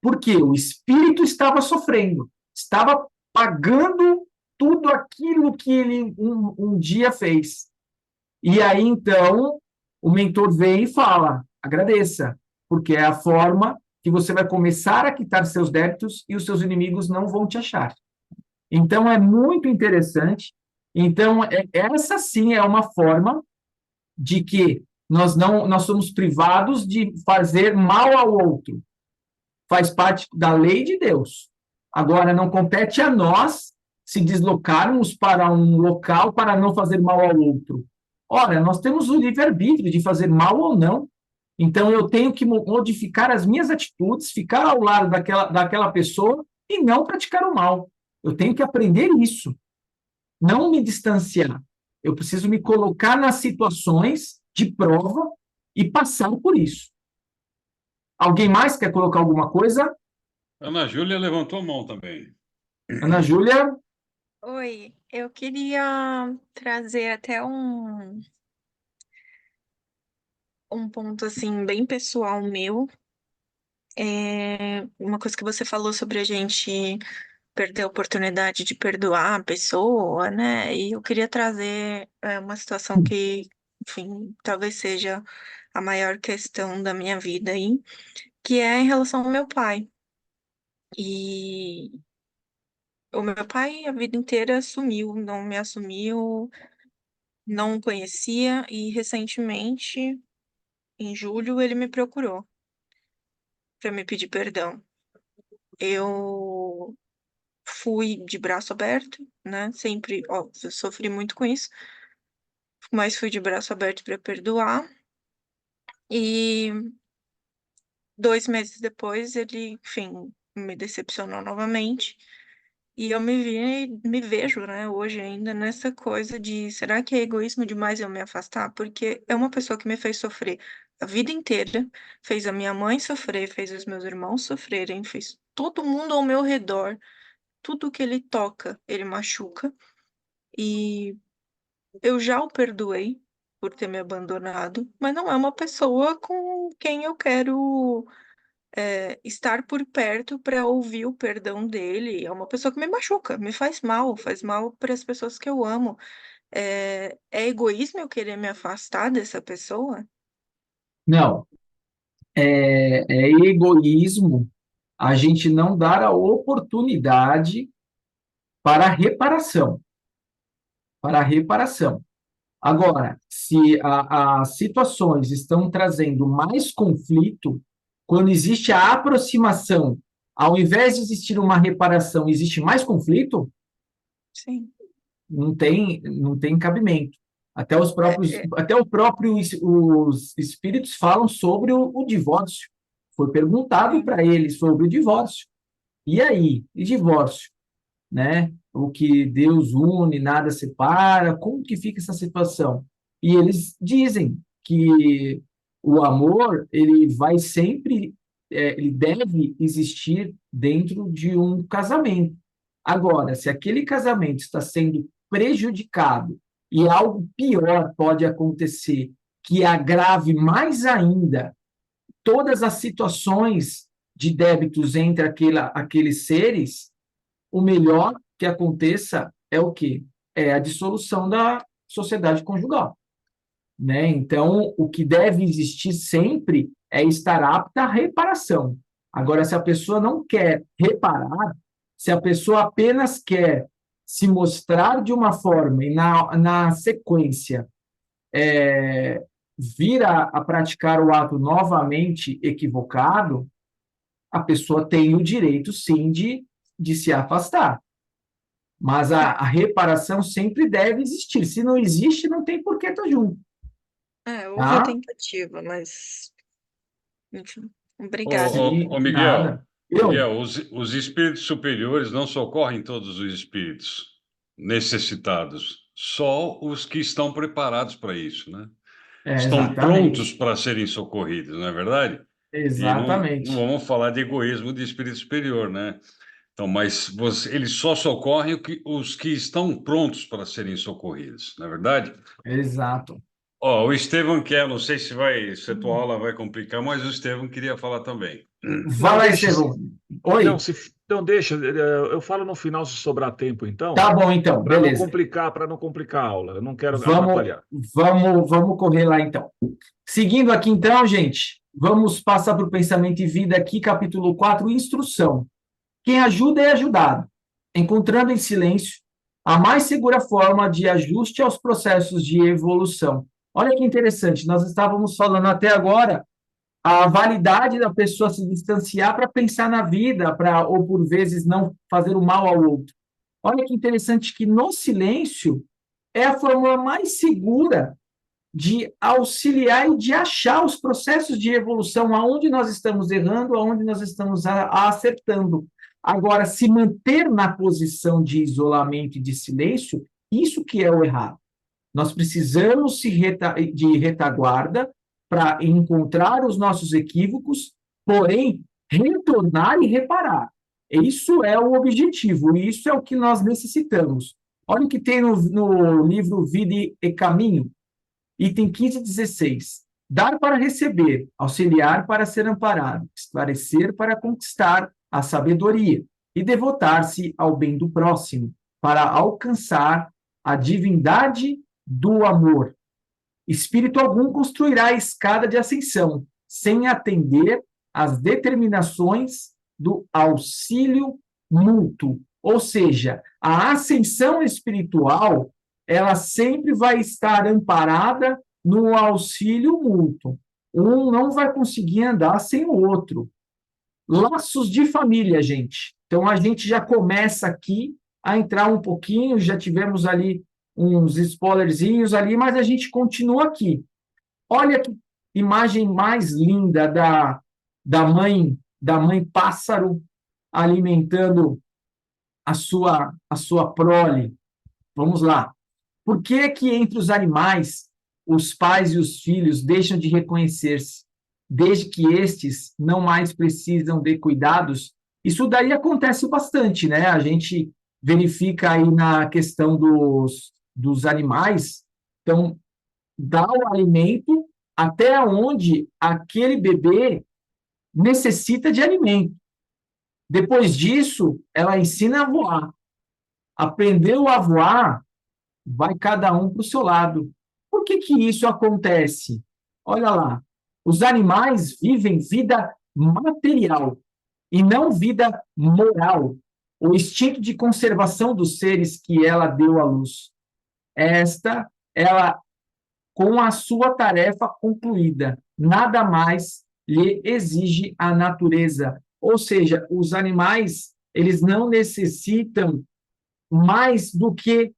Porque o espírito estava sofrendo, estava pagando tudo aquilo que ele um dia fez. E aí, então, o mentor vem e fala, agradeça, porque é a forma que você vai começar a quitar seus débitos e os seus inimigos não vão te achar. Então, é muito interessante. Então, essa sim é uma forma de que nós somos privados de fazer mal ao outro. Faz parte da lei de Deus. Agora, não compete a nós se deslocarmos para um local para não fazer mal ao outro. Ora, nós temos o livre-arbítrio de fazer mal ou não. Então, eu tenho que modificar as minhas atitudes, ficar ao lado daquela pessoa e não praticar o mal. Eu tenho que aprender isso. Não me distanciar. Eu preciso me colocar nas situações de prova e passar por isso. Alguém mais quer colocar alguma coisa? Ana Júlia levantou a mão também. Ana Júlia? Oi, eu queria trazer até um ponto assim bem pessoal meu. Uma coisa que você falou sobre a gente perder a oportunidade de perdoar a pessoa, né? E eu queria trazer uma situação que, enfim, talvez seja a maior questão da minha vida aí, que é em relação ao meu pai. E o meu pai a vida inteira sumiu, não me assumiu, não o conhecia e recentemente, em julho, ele me procurou para me pedir perdão. Eu fui de braço aberto, né? Sempre, ó, eu sofri muito com isso, mas fui de braço aberto para perdoar. E 2 meses depois, ele, enfim, me decepcionou novamente. E eu me vejo, né, hoje ainda nessa coisa de, será que é egoísmo demais eu me afastar? Porque é uma pessoa que me fez sofrer a vida inteira, fez a minha mãe sofrer, fez os meus irmãos sofrerem, fez todo mundo ao meu redor. Tudo que ele toca, ele machuca. E eu já o perdoei por ter me abandonado, mas não é uma pessoa com quem eu quero estar por perto para ouvir o perdão dele. É uma pessoa que me machuca, me faz mal para as pessoas que eu amo. É egoísmo eu querer me afastar dessa pessoa? Não. É egoísmo a gente não dar a oportunidade para a reparação. Para a reparação. Agora, se as situações estão trazendo mais conflito, quando existe a aproximação, ao invés de existir uma reparação, existe mais conflito, Sim. não tem cabimento. Até os espíritos falam sobre o divórcio. Foi perguntado para eles sobre o divórcio. E aí? E divórcio? Né? O que Deus une, nada separa, como que fica essa situação? E eles dizem que o amor, ele vai sempre, ele deve existir dentro de um casamento. Agora, se aquele casamento está sendo prejudicado e algo pior pode acontecer, que agrave mais ainda todas as situações de débitos entre aqueles seres, o melhor que aconteça é o quê? É a dissolução da sociedade conjugal. Né? Então, o que deve existir sempre é estar apta à reparação. Agora, se a pessoa não quer reparar, se a pessoa apenas quer se mostrar de uma forma e na sequência vir a praticar o ato novamente equivocado, a pessoa tem o direito, sim, de se afastar. Mas a reparação sempre deve existir. Se não existe, não tem por que estar junto. Houve a Tá? tentativa, mas, enfim, Ô, obrigada. Sim, Miguel, nada. os espíritos superiores não socorrem todos os espíritos necessitados, só os que estão preparados para isso, né? Estão prontos Exatamente. para serem socorridos, não é verdade? E não Exatamente. vamos falar de egoísmo de espírito superior, né? Então, mas eles só socorrem os que estão prontos para serem socorridos, não é verdade? Exato. Ó, o Estevão quer, não sei se a tua aula vai complicar, mas o Estevão queria falar também. Vai Não, lá, deixa. Estevão. Não, Oi. não deixa. Eu falo no final se sobrar tempo, então, Tá bom, então. Beleza. para não complicar a aula. Eu não quero Vamos, atrapalhar. vamos correr lá, então. Seguindo aqui, então, gente, vamos passar para o Pensamento e Vida aqui, capítulo 4, Instrução. Quem ajuda é ajudado, encontrando em silêncio a mais segura forma de ajuste aos processos de evolução. Olha que interessante, nós estávamos falando até agora a validade da pessoa se distanciar para pensar na vida, ou por vezes não fazer o mal ao outro. Olha que interessante que no silêncio é a forma mais segura de auxiliar e de achar os processos de evolução, aonde nós estamos errando, aonde nós estamos acertando. Agora, se manter na posição de isolamento e de silêncio, isso que é o errado. Nós precisamos de retaguarda para encontrar os nossos equívocos, porém, retornar e reparar. Isso é o objetivo, e isso é o que nós necessitamos. Olha o que tem no livro Vida e Caminho, item 15 e 16. Dar para receber, auxiliar para ser amparado, esclarecer para conquistar a sabedoria e devotar-se ao bem do próximo, para alcançar a divindade do amor. Espírito algum construirá a escada de ascensão, sem atender às determinações do auxílio mútuo. Ou seja, a ascensão espiritual, ela sempre vai estar amparada no auxílio mútuo. Um não vai conseguir andar sem o outro. Laços de família, gente. Então, a gente já começa aqui a entrar um pouquinho, já tivemos ali uns spoilerzinhos ali, mas a gente continua aqui. Olha que imagem mais linda da mãe pássaro alimentando a sua prole. Vamos lá. Por que que entre os animais os pais e os filhos deixam de reconhecer-se, desde que estes não mais precisam de cuidados? Isso daí acontece bastante, né? A gente verifica aí na questão dos animais, então, dá o alimento até onde aquele bebê necessita de alimento. Depois disso, ela ensina a voar. Aprendeu a voar, vai cada um para o seu lado. Por que que isso acontece? Olha lá, os animais vivem vida material e não vida moral, o instinto de conservação dos seres que ela deu à luz. Ela, com a sua tarefa concluída, nada mais lhe exige a natureza. Ou seja, os animais, eles não necessitam mais do que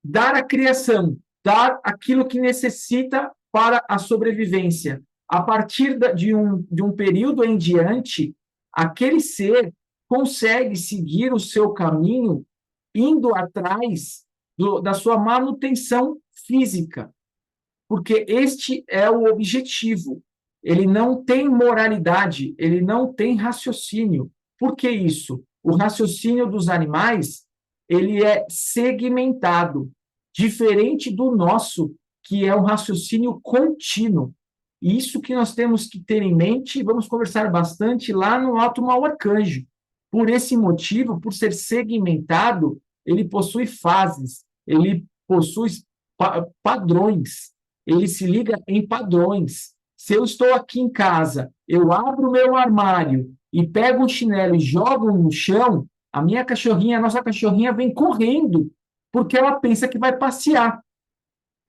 dar a criação, dar aquilo que necessita para a sobrevivência. A partir de um período em diante, aquele ser consegue seguir o seu caminho indo atrás da sua manutenção física, porque este é o objetivo. Ele não tem moralidade, ele não tem raciocínio. Por que isso? O raciocínio dos animais, ele é segmentado, diferente do nosso, que é um raciocínio contínuo. Isso que nós temos que ter em mente, e vamos conversar bastante lá no Alto Mau Arcanjo. Por esse motivo, por ser segmentado, ele possui fases, ele possui padrões, ele se liga em padrões. Se eu estou aqui em casa, eu abro o meu armário e pego um chinelo e jogo no chão, A nossa cachorrinha vem correndo, porque ela pensa que vai passear.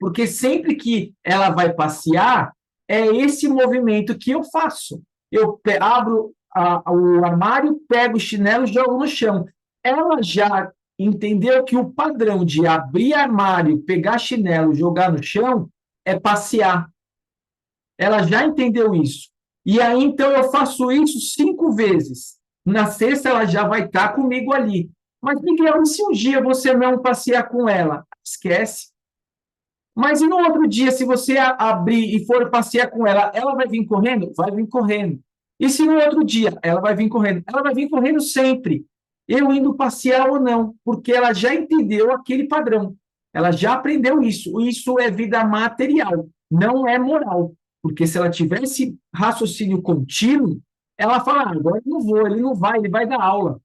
Porque sempre que ela vai passear, é esse movimento que eu faço. Eu abro o armário, pego o chinelo e jogo no chão. Ela já entendeu que o padrão de abrir armário, pegar chinelo, jogar no chão, é passear. Ela já entendeu isso. E aí, então, eu faço isso 5 vezes. Na sexta, ela já vai estar comigo ali. Mas, Miguel, e se um dia você não passear com ela? Esquece. Mas e no outro dia, se você abrir e for passear com ela, ela vai vir correndo? Vai vir correndo. E se no outro dia ela vai vir correndo? Ela vai vir correndo sempre. Eu indo passear ou não, porque ela já entendeu aquele padrão. Ela já aprendeu isso. Isso é vida material, não é moral. Porque se ela tivesse raciocínio contínuo, ela fala, agora eu não vou, ele não vai, ele vai dar aula.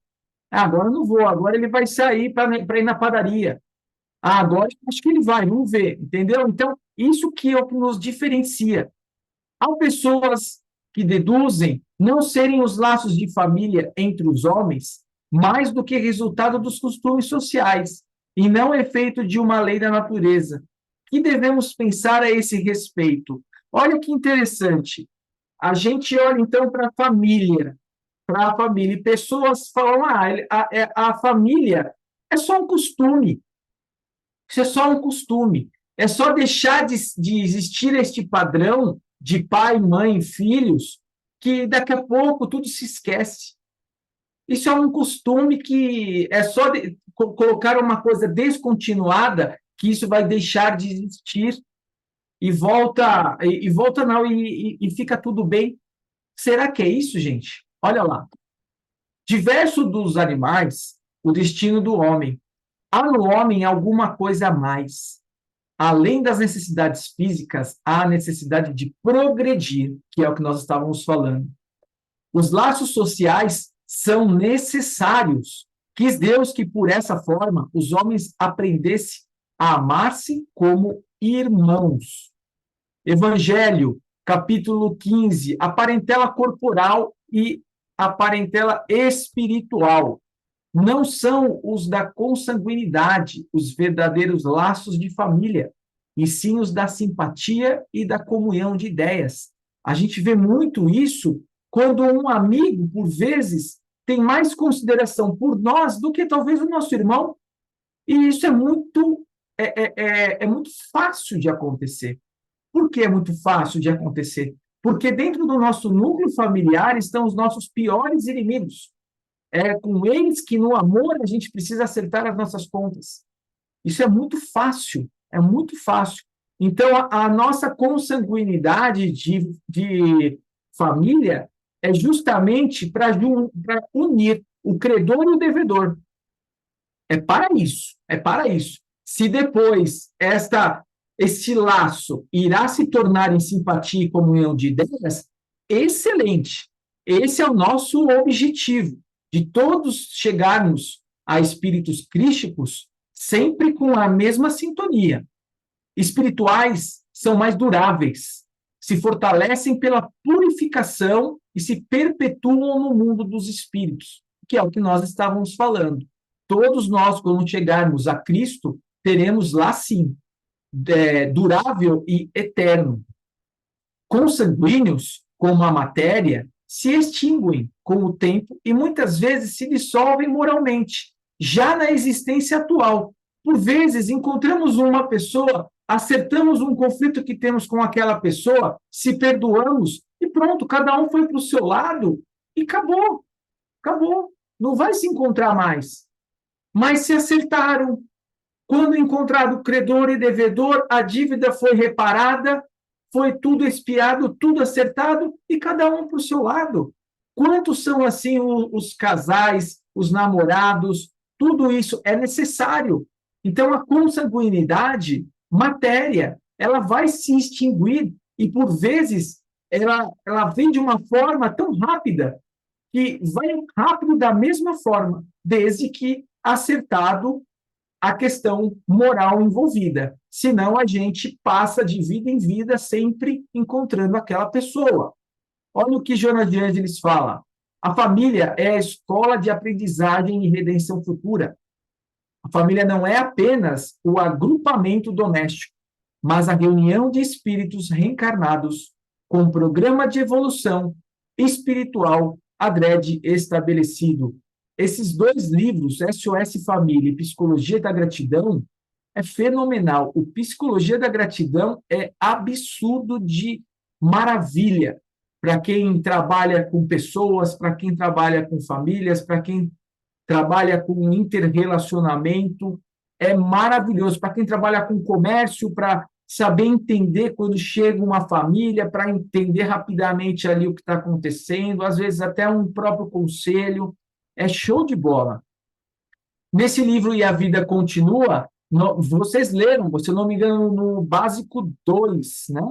Agora eu não vou, agora ele vai sair para ir na padaria. Agora acho que ele vai, vamos ver, entendeu? Então, isso que é o que nos diferencia. Há pessoas que deduzem não serem os laços de família entre os homens mais do que resultado dos costumes sociais, e não efeito de uma lei da natureza. O que devemos pensar a esse respeito? Olha que interessante. A gente olha, então, para a família, e pessoas falam, a família é só um costume. Isso é só um costume. É só deixar de existir este padrão de pai, mãe, filhos, que daqui a pouco tudo se esquece. Isso é um costume que é só colocar uma coisa descontinuada que isso vai deixar de existir e volta não, e fica tudo bem. Será que é isso, gente? Olha lá. Diverso dos animais, o destino do homem. Há no homem alguma coisa a mais. Além das necessidades físicas, há a necessidade de progredir, que é o que nós estávamos falando. Os laços sociais são necessários. Quis Deus que, por essa forma, os homens aprendessem a amar-se como irmãos. Evangelho, capítulo 15, a parentela corporal e a parentela espiritual. Não são os da consanguinidade, os verdadeiros laços de família, e sim os da simpatia e da comunhão de ideias. A gente vê muito isso quando um amigo, por vezes, tem mais consideração por nós do que talvez o nosso irmão, e isso é muito fácil de acontecer. Por que é muito fácil de acontecer? Porque dentro do nosso núcleo familiar estão os nossos piores inimigos. É com eles que, no amor, a gente precisa acertar as nossas contas. Isso é muito fácil, é muito fácil. Então, a nossa consanguinidade de família é justamente para unir o credor e o devedor. É para isso, é para isso. Se depois este laço irá se tornar em simpatia e comunhão de ideias, excelente. Esse é o nosso objetivo, de todos chegarmos a espíritos crísticos sempre com a mesma sintonia. Espirituais são mais duráveis, se fortalecem pela purificação e se perpetuam no mundo dos espíritos, que é o que nós estávamos falando. Todos nós, quando chegarmos a Cristo, teremos lá sim, durável e eterno. Consanguíneos, como a matéria, se extinguem com o tempo e muitas vezes se dissolvem moralmente, já na existência atual. Por vezes, encontramos uma pessoa, acertamos um conflito que temos com aquela pessoa, se perdoamos e pronto, cada um foi para o seu lado e acabou. Acabou. Não vai se encontrar mais. Mas se acertaram. Quando encontrado credor e devedor, a dívida foi reparada, foi tudo expiado, tudo acertado, e cada um para o seu lado. Quantos são assim os casais, os namorados? Tudo isso é necessário. Então, a consanguinidade, matéria, ela vai se extinguir, e por vezes ela vem de uma forma tão rápida, que vai rápido da mesma forma, desde que acertado a questão moral envolvida. Senão, a gente passa de vida em vida sempre encontrando aquela pessoa. Olha o que Joana de Ângeles fala. A família é a escola de aprendizagem e redenção futura. A família não é apenas o agrupamento doméstico, mas a reunião de espíritos reencarnados com um programa de evolução espiritual adrede estabelecido. Esses 2 livros, SOS Família e Psicologia da Gratidão, é fenomenal. O Psicologia da Gratidão é absurdo de maravilha para quem trabalha com pessoas, para quem trabalha com famílias, para quem trabalha com interrelacionamento, é maravilhoso. Para quem trabalha com comércio, para saber entender quando chega uma família, para entender rapidamente ali o que está acontecendo, às vezes até um próprio conselho, é show de bola. Nesse livro E a Vida Continua, vocês leram, se eu não me engano, no básico 2, né?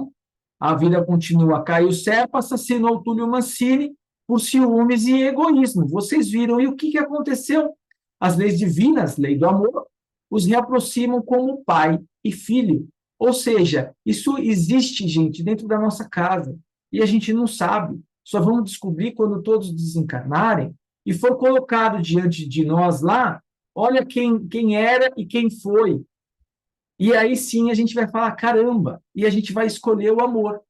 A Vida Continua. Caio Serpa assassinou Túlio Mancini por ciúmes e egoísmo. Vocês viram, e o que aconteceu? As leis divinas, lei do amor, os reaproximam como pai e filho. Ou seja, isso existe, gente, dentro da nossa casa, e a gente não sabe. Só vamos descobrir quando todos desencarnarem e for colocado diante de nós lá, olha quem era e quem foi. E aí sim a gente vai falar, caramba, e a gente vai escolher o amor.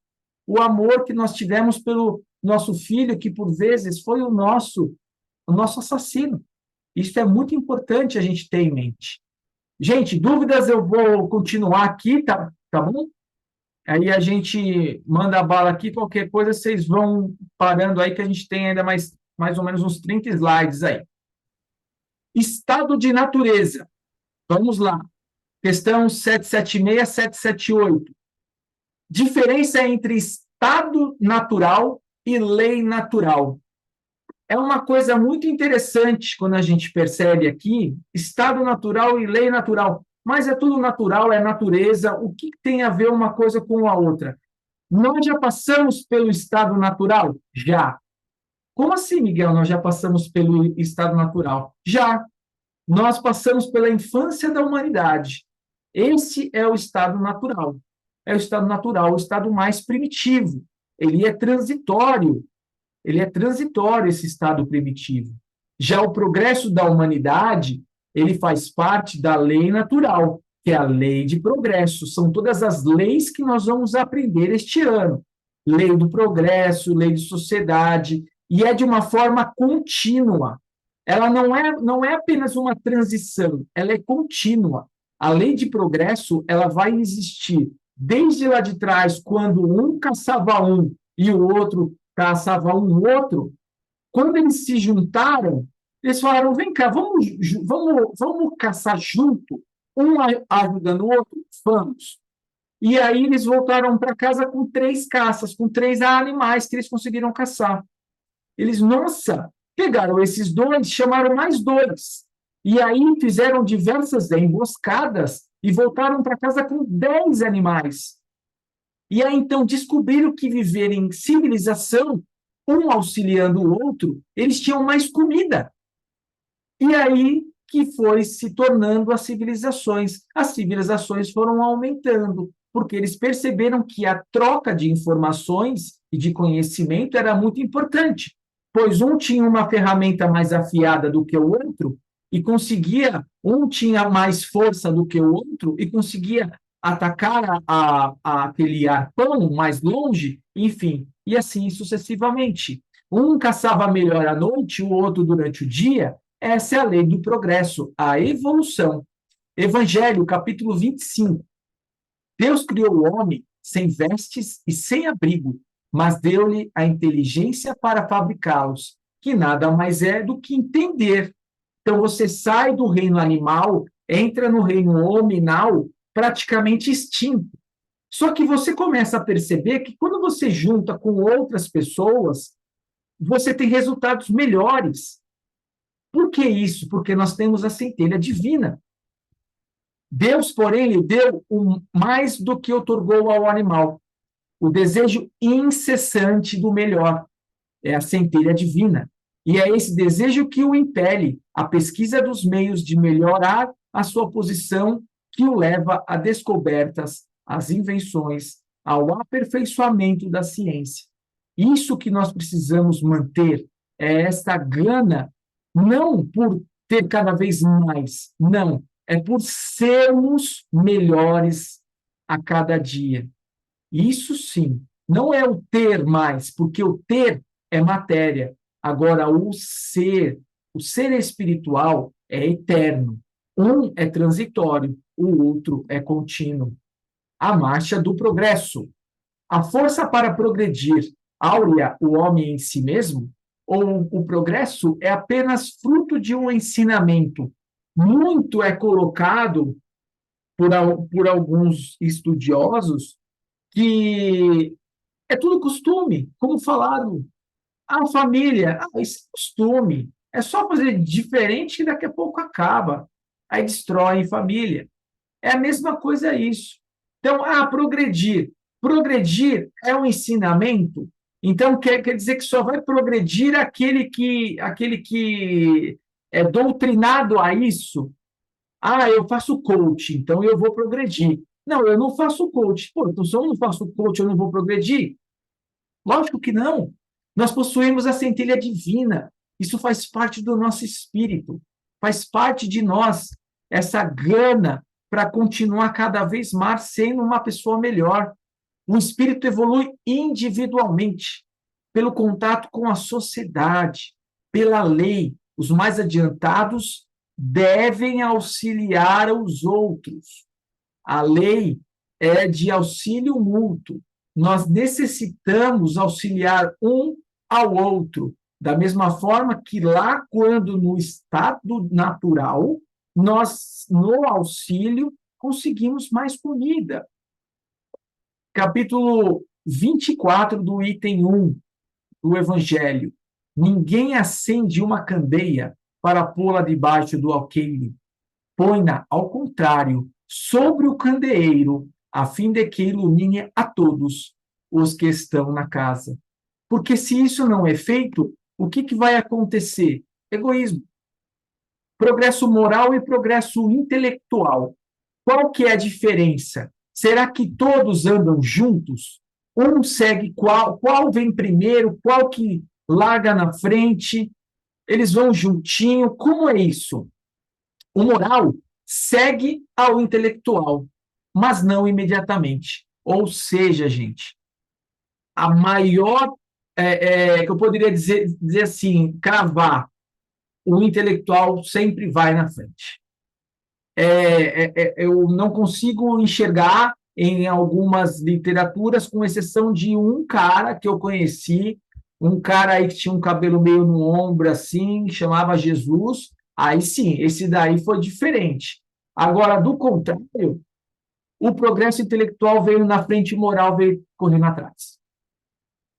O amor que nós tivemos pelo nosso filho, que por vezes foi o nosso assassino. Isso é muito importante a gente ter em mente. Gente, dúvidas eu vou continuar aqui, tá bom? Aí a gente manda a bala aqui, qualquer coisa vocês vão parando aí, que a gente tem ainda mais ou menos uns 30 slides aí. Estado de natureza. Vamos lá. Questão 776, 778. Diferença entre estado natural e lei natural. É uma coisa muito interessante quando a gente percebe aqui, estado natural e lei natural. Mas é tudo natural, é natureza. O que tem a ver uma coisa com a outra? Nós já passamos pelo estado natural? Já. Como assim, Miguel? Nós já passamos pelo estado natural? Já. Nós passamos pela infância da humanidade. Esse é o estado natural. É o estado natural, o estado mais primitivo. Ele é transitório. Ele é transitório, esse estado primitivo. Já o progresso da humanidade, ele faz parte da lei natural, que é a lei de progresso. São todas as leis que nós vamos aprender este ano. Lei do progresso, lei de sociedade, e é de uma forma contínua. Ela não é apenas uma transição, ela é contínua. A lei de progresso, ela vai existir desde lá de trás, quando um caçava um e o outro caçava um outro. Quando eles se juntaram, eles falaram, vem cá, vamos caçar junto, um ajudando o outro? Vamos. E aí eles voltaram para casa com 3 caças, com 3 animais que eles conseguiram caçar. Eles, nossa, pegaram esses 2, chamaram mais 2. E aí fizeram diversas emboscadas e voltaram para casa com 10 animais. E aí, então, descobriram que viver em civilização, um auxiliando o outro, eles tinham mais comida. E aí que foi se tornando as civilizações. As civilizações foram aumentando, porque eles perceberam que a troca de informações e de conhecimento era muito importante, pois um tinha uma ferramenta mais afiada do que o outro e um tinha mais força do que o outro e conseguia atacar aquele arpão mais longe, enfim, e assim sucessivamente. Um caçava melhor à noite, o outro durante o dia. Essa é a lei do progresso, a evolução. Evangelho, capítulo 25. Deus criou o homem sem vestes e sem abrigo, mas deu-lhe a inteligência para fabricá-los, que nada mais é do que entender. Então, você sai do reino animal, entra no reino hominal, praticamente extinto. Só que você começa a perceber que quando você junta com outras pessoas, você tem resultados melhores. Por que isso? Porque nós temos a centelha divina. Deus, porém, lhe deu mais do que outorgou ao animal. O desejo incessante do melhor. É a centelha divina. E é esse desejo que o impele à pesquisa dos meios de melhorar a sua posição, que o leva a descobertas, às invenções, ao aperfeiçoamento da ciência. Isso que nós precisamos manter, é esta gana, não por ter cada vez mais, não, é por sermos melhores a cada dia. Isso sim, não é o ter mais, porque o ter é matéria. Agora, o ser espiritual é eterno. Um é transitório, o outro é contínuo. A marcha do progresso. A força para progredir áurea o homem em si mesmo, ou o progresso é apenas fruto de um ensinamento? Muito é colocado por alguns estudiosos que é tudo costume, como falado. A família, isso é costume. É só fazer diferente que daqui a pouco acaba. Aí destrói família. É a mesma coisa isso. Então, progredir. Progredir é um ensinamento. Então, quer dizer que só vai progredir aquele que é doutrinado a isso. Eu faço coach, então eu vou progredir. Não, eu não faço coach. Pô, então se eu não faço coach, eu não vou progredir? Lógico que não. Nós possuímos a centelha divina. Isso faz parte do nosso espírito. Faz parte de nós essa gana para continuar cada vez mais sendo uma pessoa melhor. O espírito evolui individualmente, pelo contato com a sociedade, pela lei. Os mais adiantados devem auxiliar os outros. A lei é de auxílio mútuo. Nós necessitamos auxiliar um ao outro, da mesma forma que lá, quando no estado natural, nós, no auxílio, conseguimos mais comida. Capítulo 24 do item 1 do Evangelho. Ninguém acende uma candeia para pô-la debaixo do alqueire. Põe-na, ao contrário, sobre o candeeiro, a fim de que ilumine a todos os que estão na casa. Porque se isso não é feito, o que vai acontecer? Egoísmo. Progresso moral e progresso intelectual. Qual que é a diferença? Será que todos andam juntos? Um segue qual vem primeiro, qual que larga na frente? Eles vão juntinho? Como é isso? O moral segue ao intelectual, mas não imediatamente. Ou seja, gente, a maior, que eu poderia dizer assim, cravar, o intelectual sempre vai na frente. Eu não consigo enxergar em algumas literaturas, com exceção de um cara que eu conheci, um cara aí que tinha um cabelo meio no ombro, assim, chamava Jesus. Aí sim, esse daí foi diferente. Agora, do contrário, o progresso intelectual veio na frente e o moral veio correndo atrás.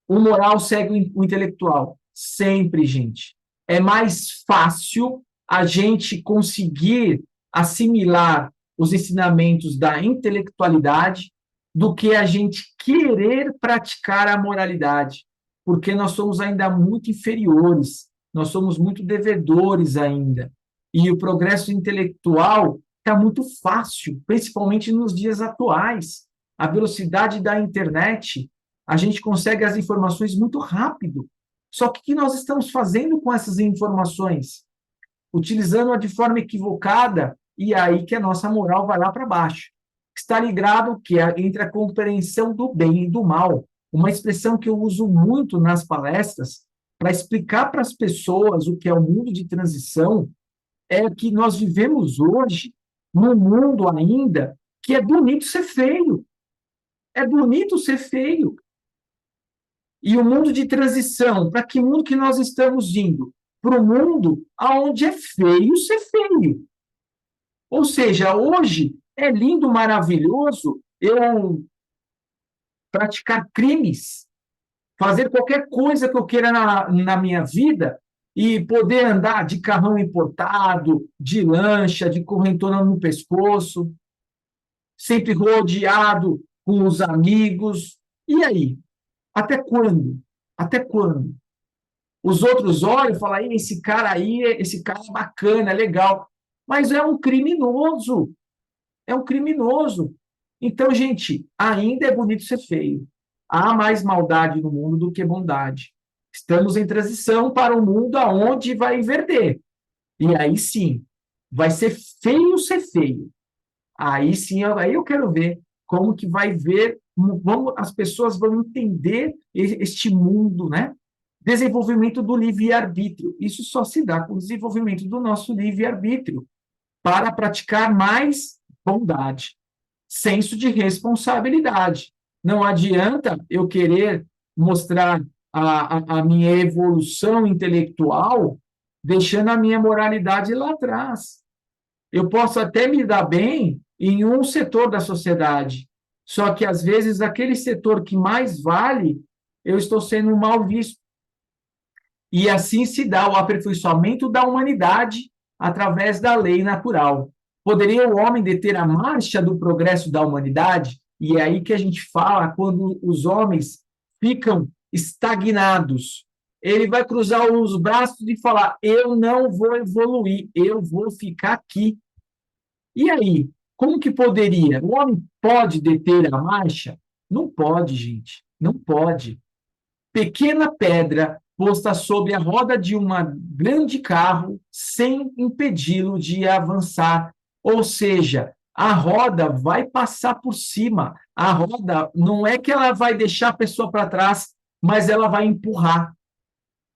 O moral segue o intelectual. Sempre, gente. É mais fácil a gente conseguir assimilar os ensinamentos da intelectualidade do que a gente querer praticar a moralidade, porque nós somos ainda muito inferiores, nós somos muito devedores ainda. E o progresso intelectual está muito fácil, principalmente nos dias atuais. A velocidade da internet, a gente consegue as informações muito rápido. Só que o que nós estamos fazendo com essas informações? Utilizando-a de forma equivocada, e aí que a nossa moral vai lá para baixo. Está ligado que entre a compreensão do bem e do mal, uma expressão que eu uso muito nas palestras, para explicar para as pessoas o que é o mundo de transição, é que nós vivemos hoje num mundo ainda que é bonito ser feio. É bonito ser feio. E o mundo de transição, para que mundo que nós estamos indo? Para o mundo onde é feio ser feio. Ou seja, hoje é lindo, maravilhoso eu praticar crimes, fazer qualquer coisa que eu queira na minha vida e poder andar de carrão importado, de lancha, de correntona no pescoço, sempre rodeado com os amigos. E aí? Até quando? Até quando? Os outros olham e falam, esse cara é bacana, é legal. Mas é um criminoso. É um criminoso. Então, gente, ainda é bonito ser feio. Há mais maldade no mundo do que bondade. Estamos em transição para um mundo onde vai inverter. E aí sim, vai ser feio ser feio. Aí sim, aí eu quero ver como que vai ver, as pessoas vão entender este mundo, né? Desenvolvimento do livre-arbítrio. Isso só se dá com o desenvolvimento do nosso livre-arbítrio para praticar mais bondade, senso de responsabilidade. Não adianta eu querer mostrar a minha evolução intelectual deixando a minha moralidade lá atrás. Eu posso até me dar bem em um setor da sociedade, só que, às vezes, aquele setor que mais vale, eu estou sendo mal visto. E assim se dá o aperfeiçoamento da humanidade através da lei natural. Poderia o homem deter a marcha do progresso da humanidade? E é aí que a gente fala quando os homens ficam estagnados. Ele vai cruzar os braços e falar: eu não vou evoluir, eu vou ficar aqui. E aí, como que poderia? O homem pode deter a marcha? Não pode, gente, não pode. Pequena pedra posta sobre a roda de um grande carro sem impedi-lo de avançar. Ou seja, a roda vai passar por cima. A roda não é que ela vai deixar a pessoa para trás, mas ela vai empurrar.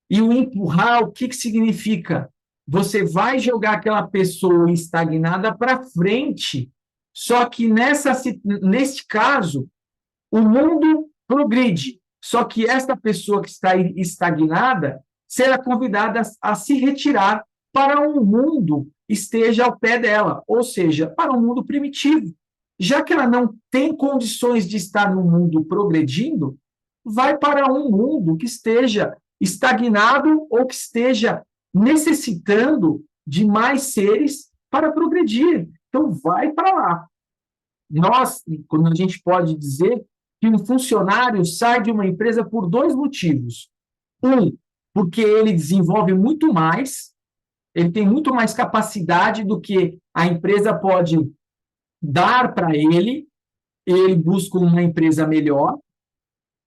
E o empurrar, o que significa? Você vai jogar aquela pessoa estagnada para frente. Só que neste caso, o mundo progride. Só que esta pessoa que está estagnada será convidada a se retirar para um mundo que esteja ao pé dela, ou seja, para um mundo primitivo. Já que ela não tem condições de estar no mundo progredindo, vai para um mundo que esteja estagnado ou que esteja necessitando de mais seres para progredir. Então, vai para lá. Nós, quando a gente pode dizer que um funcionário sai de uma empresa por 2 motivos. Um, porque ele desenvolve muito mais, ele tem muito mais capacidade do que a empresa pode dar para ele, ele busca uma empresa melhor,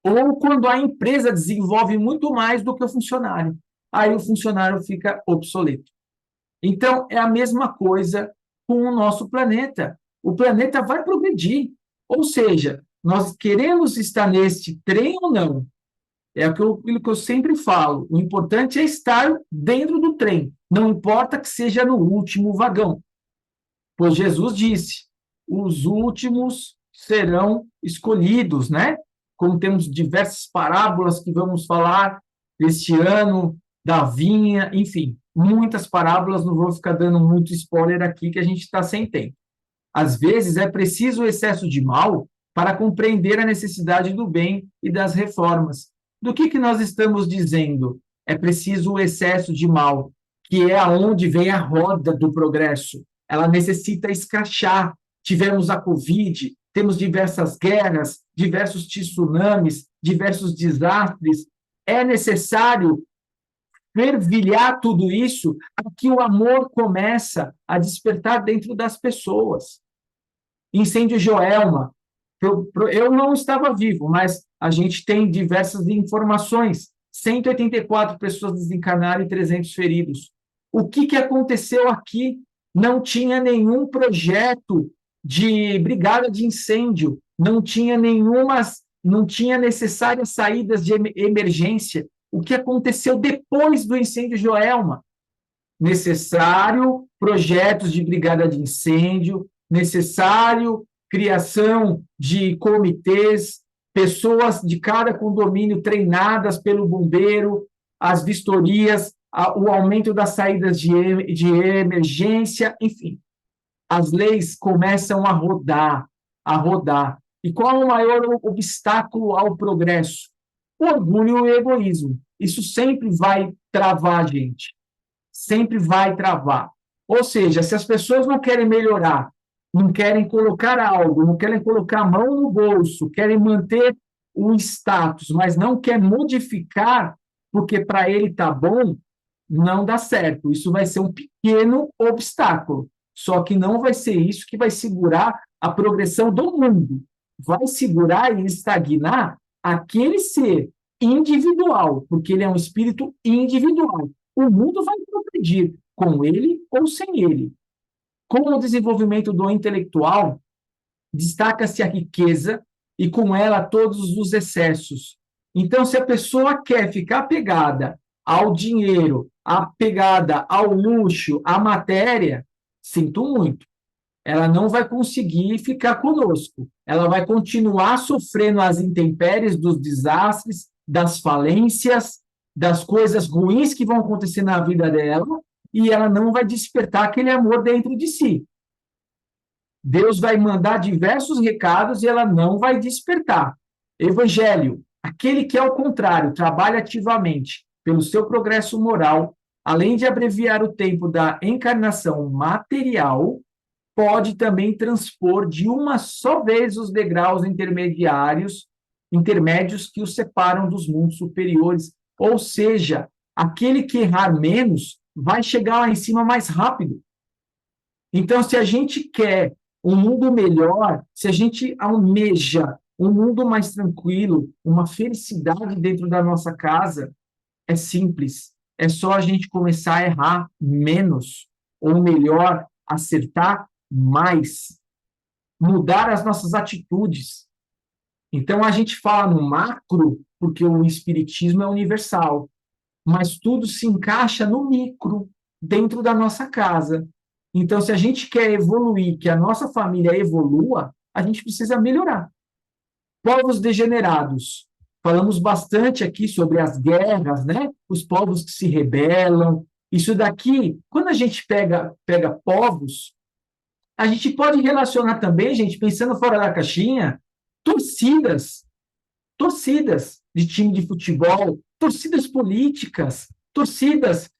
ou quando a empresa desenvolve muito mais do que o funcionário. Aí o funcionário fica obsoleto. Então, é a mesma coisa com o nosso planeta. O planeta vai progredir. Ou seja, nós queremos estar neste trem ou não? É aquilo que eu sempre falo. O importante é estar dentro do trem. Não importa que seja no último vagão. Pois Jesus disse, os últimos serão escolhidos, né? Como temos diversas parábolas que vamos falar este ano, da vinha, enfim, muitas parábolas, não vou ficar dando muito spoiler aqui, que a gente está sem tempo. Às vezes é preciso o excesso de mal para compreender a necessidade do bem e das reformas. Do que nós estamos dizendo? É preciso o excesso de mal, que é aonde vem a roda do progresso. Ela necessita escrachar. Tivemos a Covid, temos diversas guerras, diversos tsunamis, diversos desastres. É necessário fervilhar tudo isso para que o amor começa a despertar dentro das pessoas. Incêndio Joelma. Eu não estava vivo, mas a gente tem diversas informações. 184 pessoas desencarnaram e 300 feridos. O que aconteceu aqui? Não tinha nenhum projeto de brigada de incêndio, não tinha necessárias saídas de emergência. O que aconteceu depois do incêndio Joelma? Necessário projetos de brigada de incêndio, necessário criação de comitês, pessoas de cada condomínio treinadas pelo bombeiro, as vistorias, o aumento das saídas de emergência, enfim. As leis começam a rodar. E qual é o maior obstáculo ao progresso? O orgulho e o egoísmo. Isso sempre vai travar a gente. Sempre vai travar. Ou seja, se as pessoas não querem melhorar, não querem colocar algo, não querem colocar a mão no bolso, querem manter o status, mas não quer modificar, porque para ele está bom, não dá certo. Isso vai ser um pequeno obstáculo. Só que não vai ser isso que vai segurar a progressão do mundo. Vai segurar e estagnar aquele ser individual, porque ele é um espírito individual. O mundo vai progredir com ele ou sem ele. Com o desenvolvimento do intelectual, destaca-se a riqueza e com ela todos os excessos. Então, se a pessoa quer ficar apegada ao dinheiro, apegada ao luxo, à matéria, sinto muito, ela não vai conseguir ficar conosco. Ela vai continuar sofrendo as intempéries dos desastres, das falências, das coisas ruins que vão acontecer na vida dela, e ela não vai despertar aquele amor dentro de si. Deus vai mandar diversos recados e ela não vai despertar. Evangelho, aquele que, ao contrário, trabalha ativamente pelo seu progresso moral, além de abreviar o tempo da encarnação material, pode também transpor de uma só vez os degraus intermédios que os separam dos mundos superiores. Ou seja, aquele que errar menos vai chegar lá em cima mais rápido. Então, se a gente quer um mundo melhor, se a gente almeja um mundo mais tranquilo, uma felicidade dentro da nossa casa, é simples. É só a gente começar a errar menos, ou melhor, acertar mais, mudar as nossas atitudes. Então, a gente fala no macro, porque o espiritismo é universal, mas tudo se encaixa no micro, dentro da nossa casa. Então, se a gente quer evoluir, que a nossa família evolua, a gente precisa melhorar. Povos degenerados. Falamos bastante aqui sobre as guerras, né? Os povos que se rebelam. Isso daqui, quando a gente pega povos, a gente pode relacionar também, gente, pensando fora da caixinha, torcidas de time de futebol, torcidas políticas, torcidas,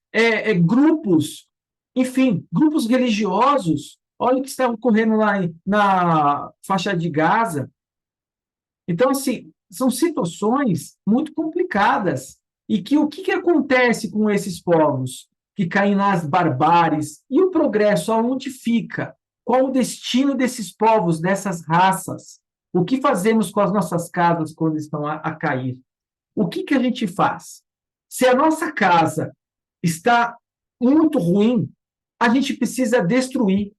grupos, enfim, grupos religiosos. Olha o que está ocorrendo lá na faixa de Gaza. Então, assim, são situações muito complicadas. E que o que acontece com esses povos que caem nas barbáries? E o progresso, aonde fica? Qual o destino desses povos, dessas raças? O que fazemos com as nossas casas quando estão a cair? O que a gente faz? Se a nossa casa está muito ruim, a gente precisa destruir.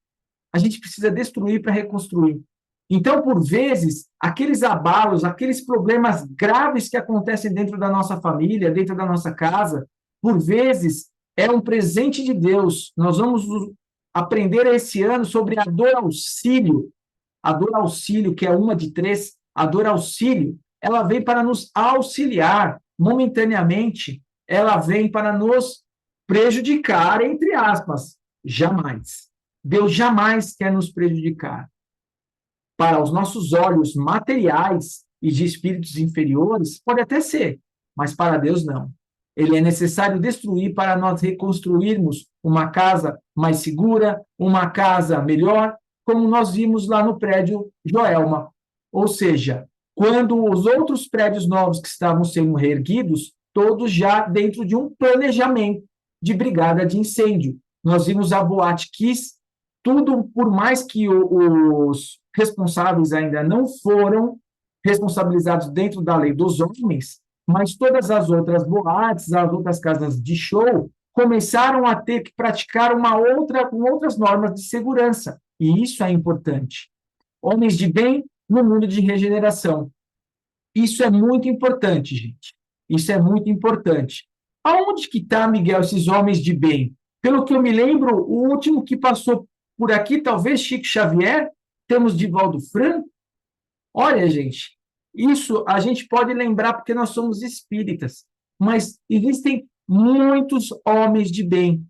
A gente precisa destruir para reconstruir. Então, por vezes, aqueles abalos, aqueles problemas graves que acontecem dentro da nossa família, dentro da nossa casa, por vezes, é um presente de Deus. Nós vamos aprender esse ano sobre a dor auxílio. A dor auxílio, que é uma de 3, a dor auxílio, ela vem para nos auxiliar momentaneamente, ela vem para nos prejudicar, entre aspas. Jamais. Deus jamais quer nos prejudicar. Para os nossos olhos materiais e de espíritos inferiores, pode até ser, mas para Deus não. Ele é necessário destruir para nós reconstruirmos uma casa mais segura, uma casa melhor, como nós vimos lá no prédio Joelma. Ou seja, quando os outros prédios novos que estavam sendo reerguidos, todos já dentro de um planejamento de brigada de incêndio. Nós vimos a Boate Kiss, tudo, por mais que os responsáveis ainda não foram responsabilizados dentro da lei dos homens, mas todas as outras boates, as outras casas de show, começaram a ter que praticar com outras normas de segurança. E isso é importante. Homens de bem no mundo de regeneração. Isso é muito importante, gente. Isso é muito importante. Aonde que está, Miguel, esses homens de bem? Pelo que eu me lembro, o último que passou por aqui, talvez Chico Xavier, temos Divaldo Franco. Olha, gente, isso a gente pode lembrar porque nós somos espíritas, mas existem muitos homens de bem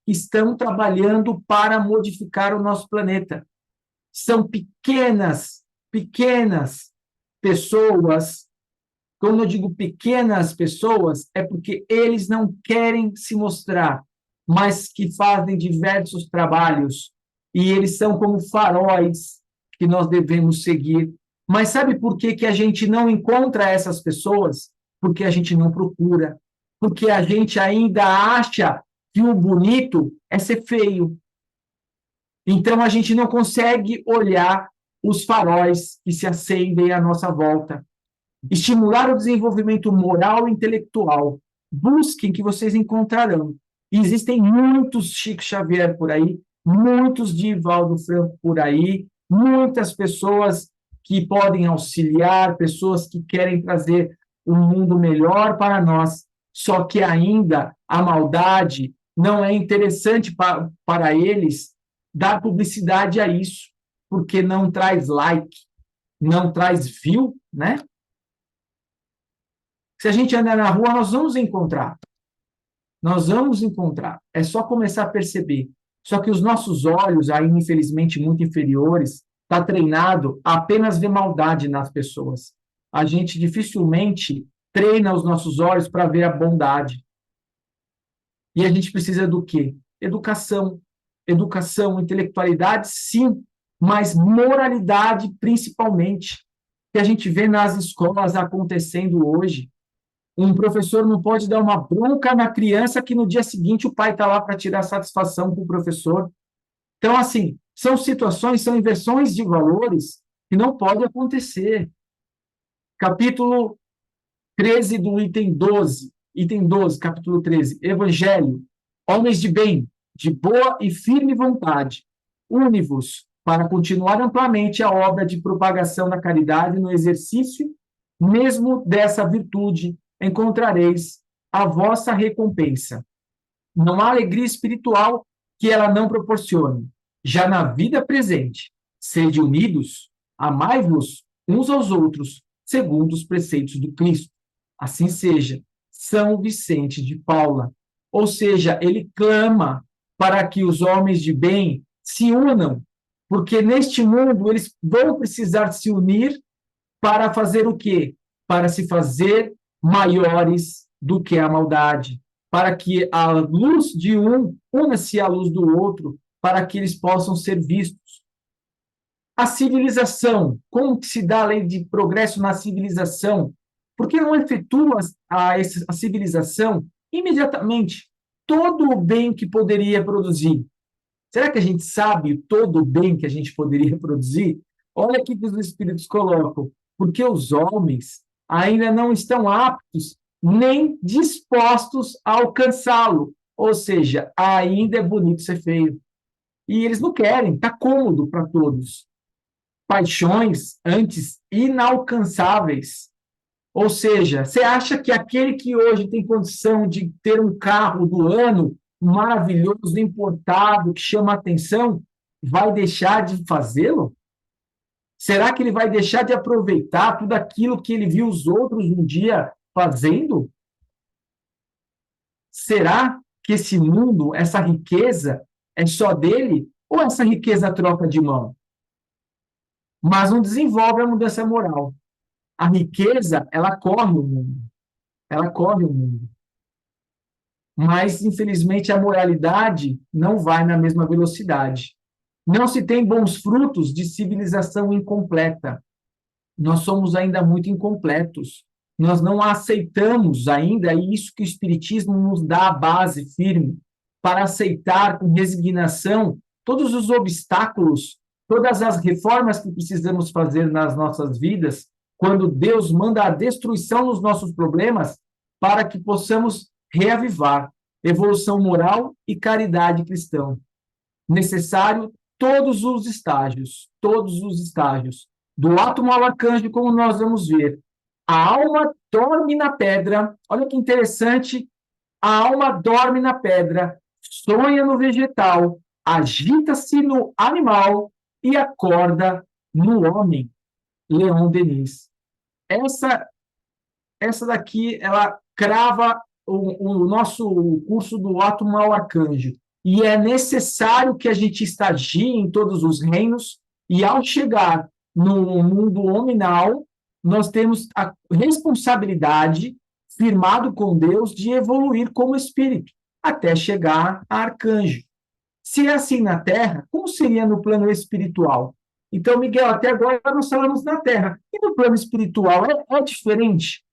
que estão trabalhando para modificar o nosso planeta. São pequenas pessoas. Quando eu digo pequenas pessoas, é porque eles não querem se mostrar, mas que fazem diversos trabalhos, e eles são como faróis que nós devemos seguir. Mas sabe por que a gente não encontra essas pessoas? Porque a gente não procura, porque a gente ainda acha que o bonito é ser feio. Então, a gente não consegue olhar os faróis que se acendem à nossa volta. estimular o desenvolvimento moral e intelectual. Busquem que vocês encontrarão. E existem muitos Chico Xavier por aí, muitos Divaldo Franco por aí, muitas pessoas que podem auxiliar, pessoas que querem trazer um mundo melhor para nós. Só que ainda a maldade não é interessante para eles dar publicidade a isso, porque não traz like, não traz view, né? Se a gente andar na rua, nós vamos encontrar. Nós vamos encontrar. É só começar a perceber. Só que os nossos olhos, ainda infelizmente muito inferiores, está treinado a apenas ver maldade nas pessoas. A gente dificilmente treina os nossos olhos para ver a bondade. E a gente precisa do quê? Educação. Educação, intelectualidade, sim, mas moralidade principalmente, que a gente vê nas escolas acontecendo hoje. Um professor não pode dar uma bronca na criança que no dia seguinte o pai está lá para tirar satisfação com o professor. Então, assim, são situações, são inversões de valores que não pode acontecer. Capítulo 13 do item 12, capítulo 13, Evangelho, homens de bem, de boa e firme vontade, une-vos para continuar amplamente a obra de propagação da caridade no exercício mesmo dessa virtude, encontrareis a vossa recompensa. Não há alegria espiritual que ela não proporcione. Já na vida presente, sede unidos, amai-vos uns aos outros, segundo os preceitos do Cristo. Assim seja. São Vicente de Paula. Ou seja, ele clama para que os homens de bem se unam, porque neste mundo eles vão precisar se unir para fazer o quê? Para se fazer maiores do que a maldade, para que a luz de um una-se à luz do outro, para que eles possam ser vistos. A civilização, como que se dá a lei de progresso na civilização? Por que não efetua a civilização imediatamente todo o bem que poderia produzir? Será que a gente sabe todo o bem que a gente poderia produzir? Olha aqui que os Espíritos colocam, porque os homens ainda não estão aptos nem dispostos a alcançá-lo. Ou seja, ainda é bonito ser feio. E eles não querem, está cômodo para todos. Paixões antes inalcançáveis. Ou seja, você acha que aquele que hoje tem condição de ter um carro do ano maravilhoso, importado, que chama a atenção, vai deixar de fazê-lo? Será que ele vai deixar de aproveitar tudo aquilo que ele viu os outros um dia fazendo? Será que esse mundo, essa riqueza, é só dele? Ou essa riqueza troca de mão? Mas não desenvolve a mudança moral. A riqueza, ela corre o mundo. Ela corre o mundo. Mas, infelizmente, a moralidade não vai na mesma velocidade. Não se tem bons frutos de civilização incompleta. Nós somos ainda muito incompletos. Nós não aceitamos ainda, e isso que o Espiritismo nos dá a base firme para aceitar com resignação todos os obstáculos, todas as reformas que precisamos fazer nas nossas vidas, quando Deus manda a destruição dos nossos problemas, para que possamos reavivar evolução moral e caridade cristã. Necessário todos os estágios, do átomo ao arcanjo, como nós vamos ver. A alma dorme na pedra, olha que interessante, a alma dorme na pedra, sonha no vegetal, agita-se no animal e acorda no homem. Leon Denis. Essa daqui, ela crava o nosso curso do átomo ao arcanjo. E é necessário que a gente estagie em todos os reinos, e ao chegar no mundo hominal, nós temos a responsabilidade, firmado com Deus, de evoluir como espírito, até chegar a arcanjo. Se é assim na Terra, como seria no plano espiritual? Então, Miguel, até agora nós falamos na Terra. E no plano espiritual é diferente?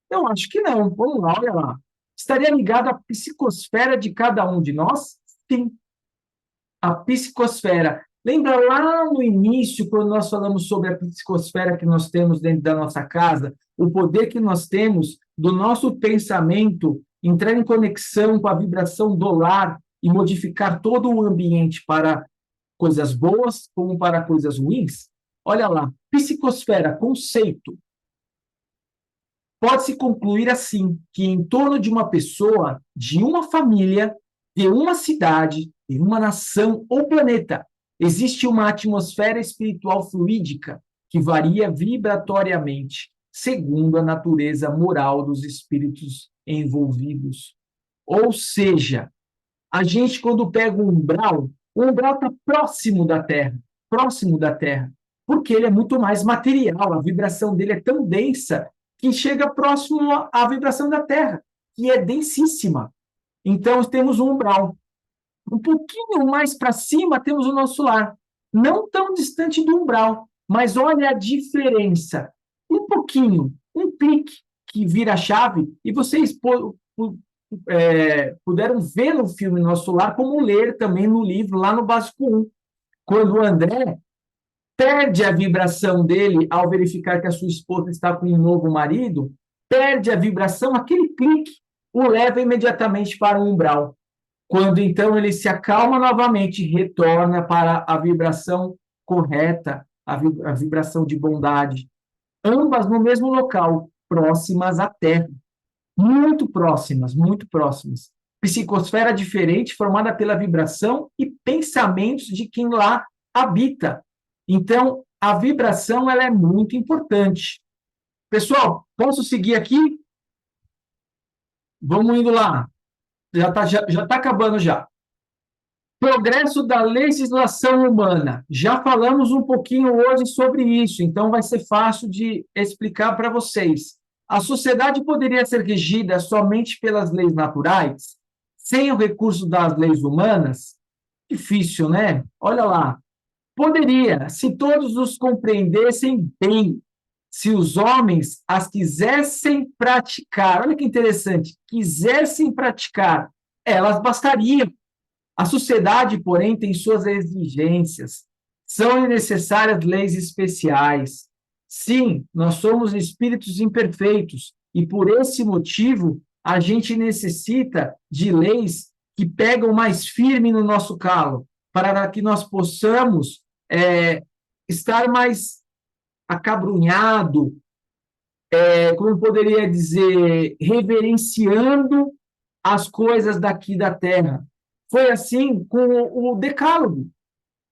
Eu acho que não. Vamos lá, olha lá. Estaria ligado à psicosfera de cada um de nós? Sim. A psicosfera Lembra lá no início, quando nós falamos sobre a psicosfera que nós temos dentro da nossa casa, o poder que nós temos do nosso pensamento entrar em conexão com a vibração do lar e modificar todo o ambiente para coisas boas como para coisas ruins? Olha lá, psicosfera, conceito. Pode-se concluir assim, que em torno de uma pessoa, de uma família, de uma cidade, de uma nação ou planeta, existe uma atmosfera espiritual fluídica que varia vibratoriamente, segundo a natureza moral dos espíritos envolvidos. Ou seja, a gente, quando pega o umbral está próximo da Terra, porque ele é muito mais material, a vibração dele é tão densa que chega próximo à vibração da Terra, que é densíssima. Então, temos um umbral. Um pouquinho mais para cima, temos o nosso lar. Não tão distante do umbral, mas olha a diferença. Um pouquinho, um clique que vira a chave, e vocês puderam ver no filme Nosso Lar, como ler também no livro, lá no Básico 1, quando o André perde a vibração dele ao verificar que a sua esposa está com um novo marido, perde a vibração, aquele clique o leva imediatamente para o umbral. Quando então ele se acalma novamente, retorna para a vibração correta, a vibração de bondade, ambas no mesmo local, próximas à Terra, muito próximas, muito próximas. Psicosfera diferente, formada pela vibração e pensamentos de quem lá habita. Então, a vibração ela é muito importante. Pessoal, posso seguir aqui? Vamos indo lá. Já tá acabando já. Progresso da legislação humana. Já falamos um pouquinho hoje sobre isso, então vai ser fácil de explicar para vocês. A sociedade poderia ser regida somente pelas leis naturais, sem o recurso das leis humanas? Difícil, né? Olha lá. Poderia, se todos os compreendessem bem, se os homens as quisessem praticar. Olha que interessante, quisessem praticar, elas bastariam. A sociedade, porém, tem suas exigências. São necessárias leis especiais. Sim, nós somos espíritos imperfeitos e, por esse motivo, a gente necessita de leis que pegam mais firme no nosso calo, para que nós possamos estar mais acabrunhado, como poderia dizer, reverenciando as coisas daqui da Terra. Foi assim com o Decálogo.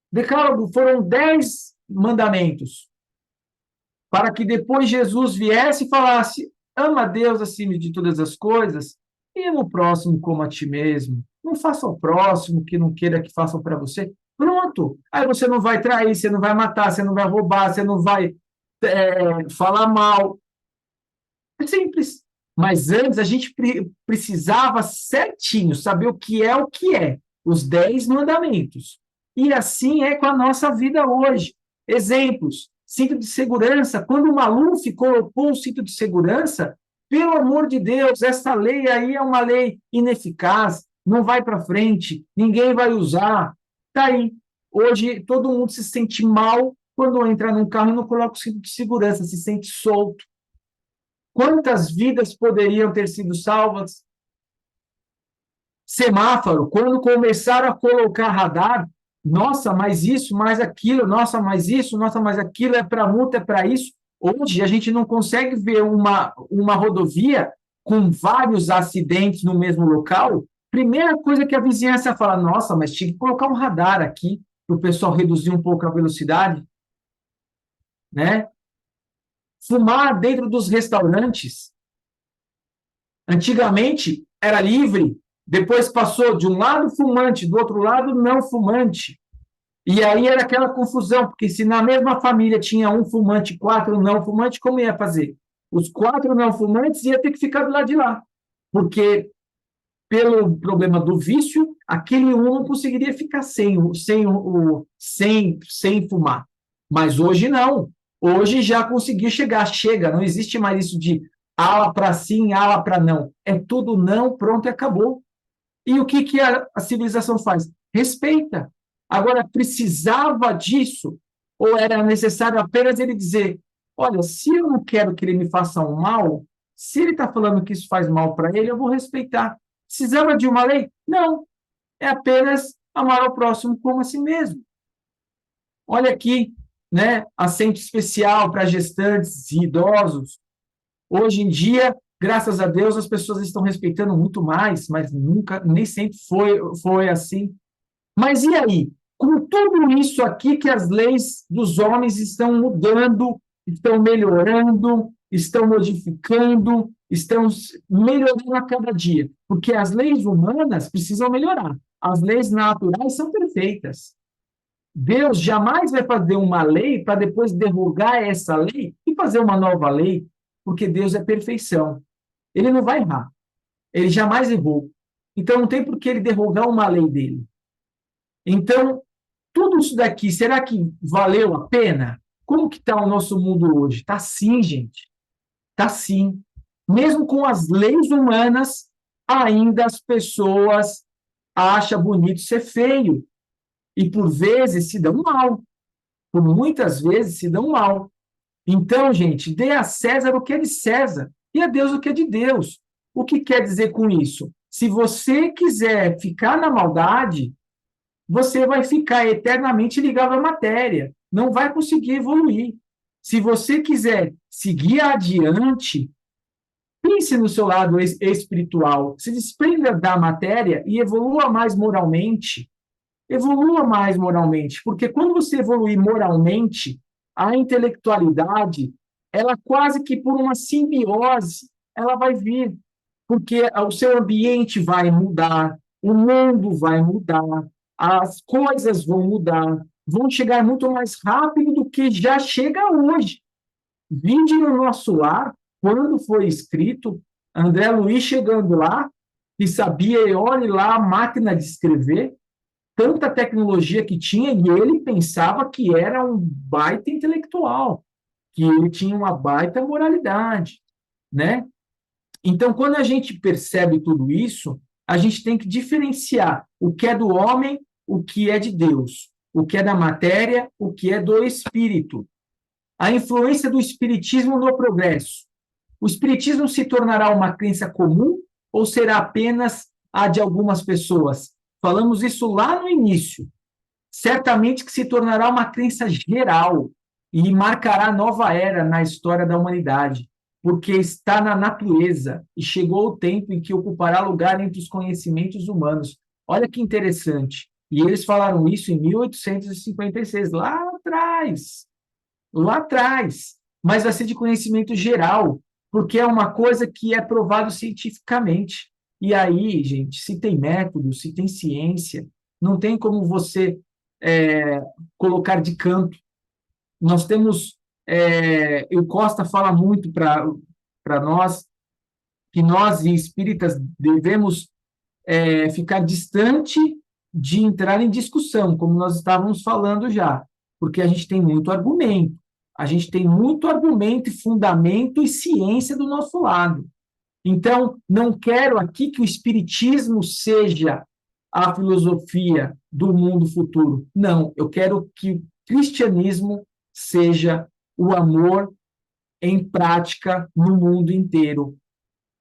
Decálogo foram 10 mandamentos, para que depois Jesus viesse e falasse: ama a Deus acima de todas as coisas e ama o próximo como a ti mesmo. Não faça ao próximo que não queira que façam para você. Pronto. Aí você não vai trair, você não vai matar, você não vai roubar, você não vai falar mal. É simples. Mas antes a gente precisava certinho saber o que é, os 10 mandamentos. E assim é com a nossa vida hoje. Exemplos: cinto de segurança. Quando o Maluf colocou o cinto de segurança, pelo amor de Deus, essa lei aí é uma lei ineficaz, não vai para frente, ninguém vai usar. Está aí. Hoje todo mundo se sente mal quando entra num carro e não coloca o cinto de segurança, se sente solto. Quantas vidas poderiam ter sido salvas? Semáforo, quando começaram a colocar radar, nossa, mais isso, mais aquilo, nossa, mais isso, nossa, mais aquilo, é para multa, é para isso. Hoje a gente não consegue ver uma rodovia com vários acidentes no mesmo local. Primeira coisa que a vizinhança fala: nossa, mas tinha que colocar um radar aqui para o pessoal reduzir um pouco a velocidade, né? Fumar dentro dos restaurantes. Antigamente era livre, depois passou de um lado fumante, do outro lado não fumante. E aí era aquela confusão, porque se na mesma família tinha um fumante e 4 não fumantes, como ia fazer? Os 4 não fumantes iam ter que ficar do lado de lá, porque pelo problema do vício, aquele um não conseguiria ficar sem fumar. Mas hoje não. Hoje já conseguiu chega, não existe mais isso de ala para sim, ala para não. É tudo não, pronto e acabou. E o que a civilização faz? Respeita. Agora, precisava disso? Ou era necessário apenas ele dizer, olha, se eu não quero que ele me faça um mal, se ele está falando que isso faz mal para ele, eu vou respeitar. Precisava de uma lei? Não. É apenas amar ao próximo como a si mesmo. Olha aqui, né, assento especial para gestantes e idosos. Hoje em dia, graças a Deus, as pessoas estão respeitando muito mais, mas nunca, nem sempre foi assim. Mas e aí? Com tudo isso aqui que as leis dos homens estão mudando, estão melhorando, estão modificando, estão melhorando a cada dia. Porque as leis humanas precisam melhorar. As leis naturais são perfeitas. Deus jamais vai fazer uma lei para depois derrogar essa lei e fazer uma nova lei, porque Deus é perfeição. Ele não vai errar. Ele jamais errou. Então, não tem por que ele derrogar uma lei dele. Então, tudo isso daqui, será que valeu a pena? Como que está o nosso mundo hoje? Está sim, gente. Está sim. Mesmo com as leis humanas, ainda as pessoas acham bonito ser feio. E, por vezes, se dão mal. Por muitas vezes, se dão mal. Então, gente, dê a César o que é de César e a Deus o que é de Deus. O que quer dizer com isso? Se você quiser ficar na maldade, você vai ficar eternamente ligado à matéria, não vai conseguir evoluir. Se você quiser seguir adiante, pense no seu lado espiritual, se desprenda da matéria e evolua mais moralmente. Evolua mais moralmente, porque quando você evoluir moralmente, a intelectualidade, ela quase que por uma simbiose, ela vai vir, porque o seu ambiente vai mudar, o mundo vai mudar, as coisas vão mudar, vão chegar muito mais rápido do que já chega hoje. Vinde no nosso lar, quando foi escrito, André Luiz chegando lá, e sabia, e olhe lá a máquina de escrever, tanta tecnologia que tinha, e ele pensava que era um baita intelectual, que ele tinha uma baita moralidade, né? Então, quando a gente percebe tudo isso, a gente tem que diferenciar o que é do homem, o que é de Deus, o que é da matéria, o que é do espírito. A influência do espiritismo no progresso. O espiritismo se tornará uma crença comum ou será apenas a de algumas pessoas? Falamos isso lá no início. Certamente que se tornará uma crença geral e marcará nova era na história da humanidade, porque está na natureza e chegou o tempo em que ocupará lugar entre os conhecimentos humanos. Olha que interessante. E eles falaram isso em 1856, lá atrás. Lá atrás. Mas vai ser de conhecimento geral, porque é uma coisa que é provado cientificamente. E aí, gente, se tem método, se tem ciência, não tem como você colocar de canto. Nós temos, o Costa fala muito para nós, que nós, espíritas, devemos ficar distante de entrar em discussão, como nós estávamos falando já, porque a gente tem muito argumento. A gente tem muito argumento e fundamento e ciência do nosso lado. Então, não quero aqui que o espiritismo seja a filosofia do mundo futuro. Não, eu quero que o cristianismo seja o amor em prática no mundo inteiro.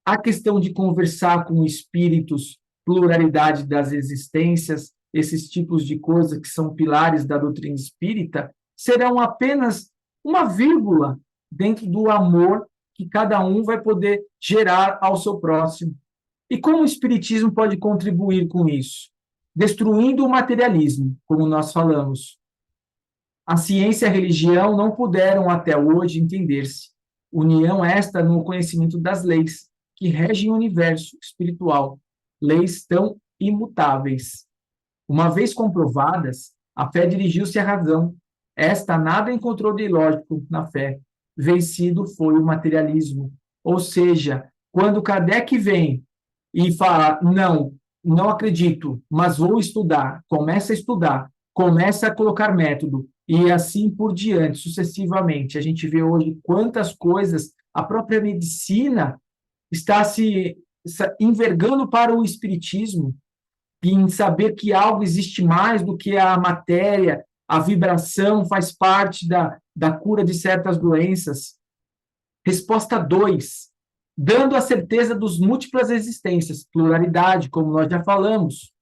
A questão de conversar com espíritos, pluralidade das existências, esses tipos de coisas que são pilares da doutrina espírita, serão apenas uma vírgula dentro do amor que cada um vai poder gerar ao seu próximo. E como o espiritismo pode contribuir com isso? Destruindo o materialismo, como nós falamos. A ciência e a religião não puderam até hoje entender-se. União esta no conhecimento das leis que regem o universo espiritual, leis tão imutáveis. Uma vez comprovadas, a fé dirigiu-se à razão. Esta nada encontrou de ilógico na fé. Vencido foi o materialismo. Ou seja, quando Kardec vem e fala, não acredito, mas vou estudar, começa a estudar, começa a colocar método, e assim por diante, sucessivamente. A gente vê hoje quantas coisas a própria medicina está se envergando para o espiritismo. em saber que algo existe mais do que a matéria, a vibração faz parte da cura de certas doenças. Resposta 2, dando a certeza dos múltiplas existências, pluralidade, como nós já falamos.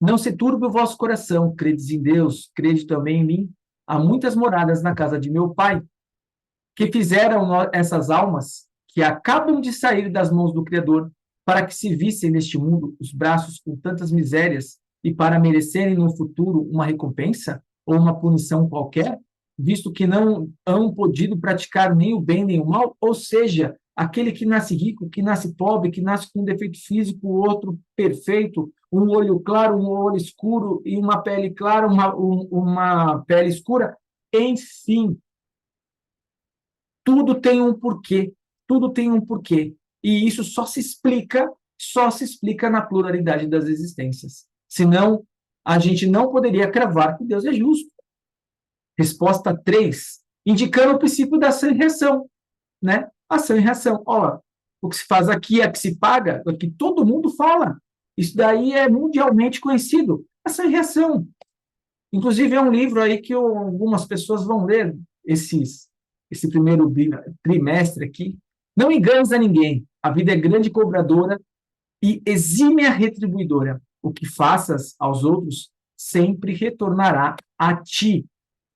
Não se turbe o vosso coração, credes em Deus, crede também em mim. Há muitas moradas na casa de meu Pai, que fizeram essas almas que acabam de sair das mãos do Criador, para que se vissem neste mundo os braços com tantas misérias e para merecerem no futuro uma recompensa ou uma punição qualquer, visto que não hão podido praticar nem o bem nem o mal, ou seja, aquele que nasce rico, que nasce pobre, que nasce com um defeito físico, o outro perfeito, um olho claro, um olho escuro, e uma pele clara, uma pele escura, enfim, tudo tem um porquê, tudo tem um porquê, e isso só se explica na pluralidade das existências. Senão, a gente não poderia cravar que Deus é justo. Resposta 3, indicando o princípio da ação e reação, né? Ação e reação. Ó, o que se faz aqui é que se paga, é que todo mundo fala. Isso daí é mundialmente conhecido. Ação e reação. Inclusive, é um livro aí que algumas pessoas vão ler esse primeiro trimestre aqui. Não enganes a ninguém. A vida é grande cobradora e exímia retribuidora. O que faças aos outros sempre retornará a ti.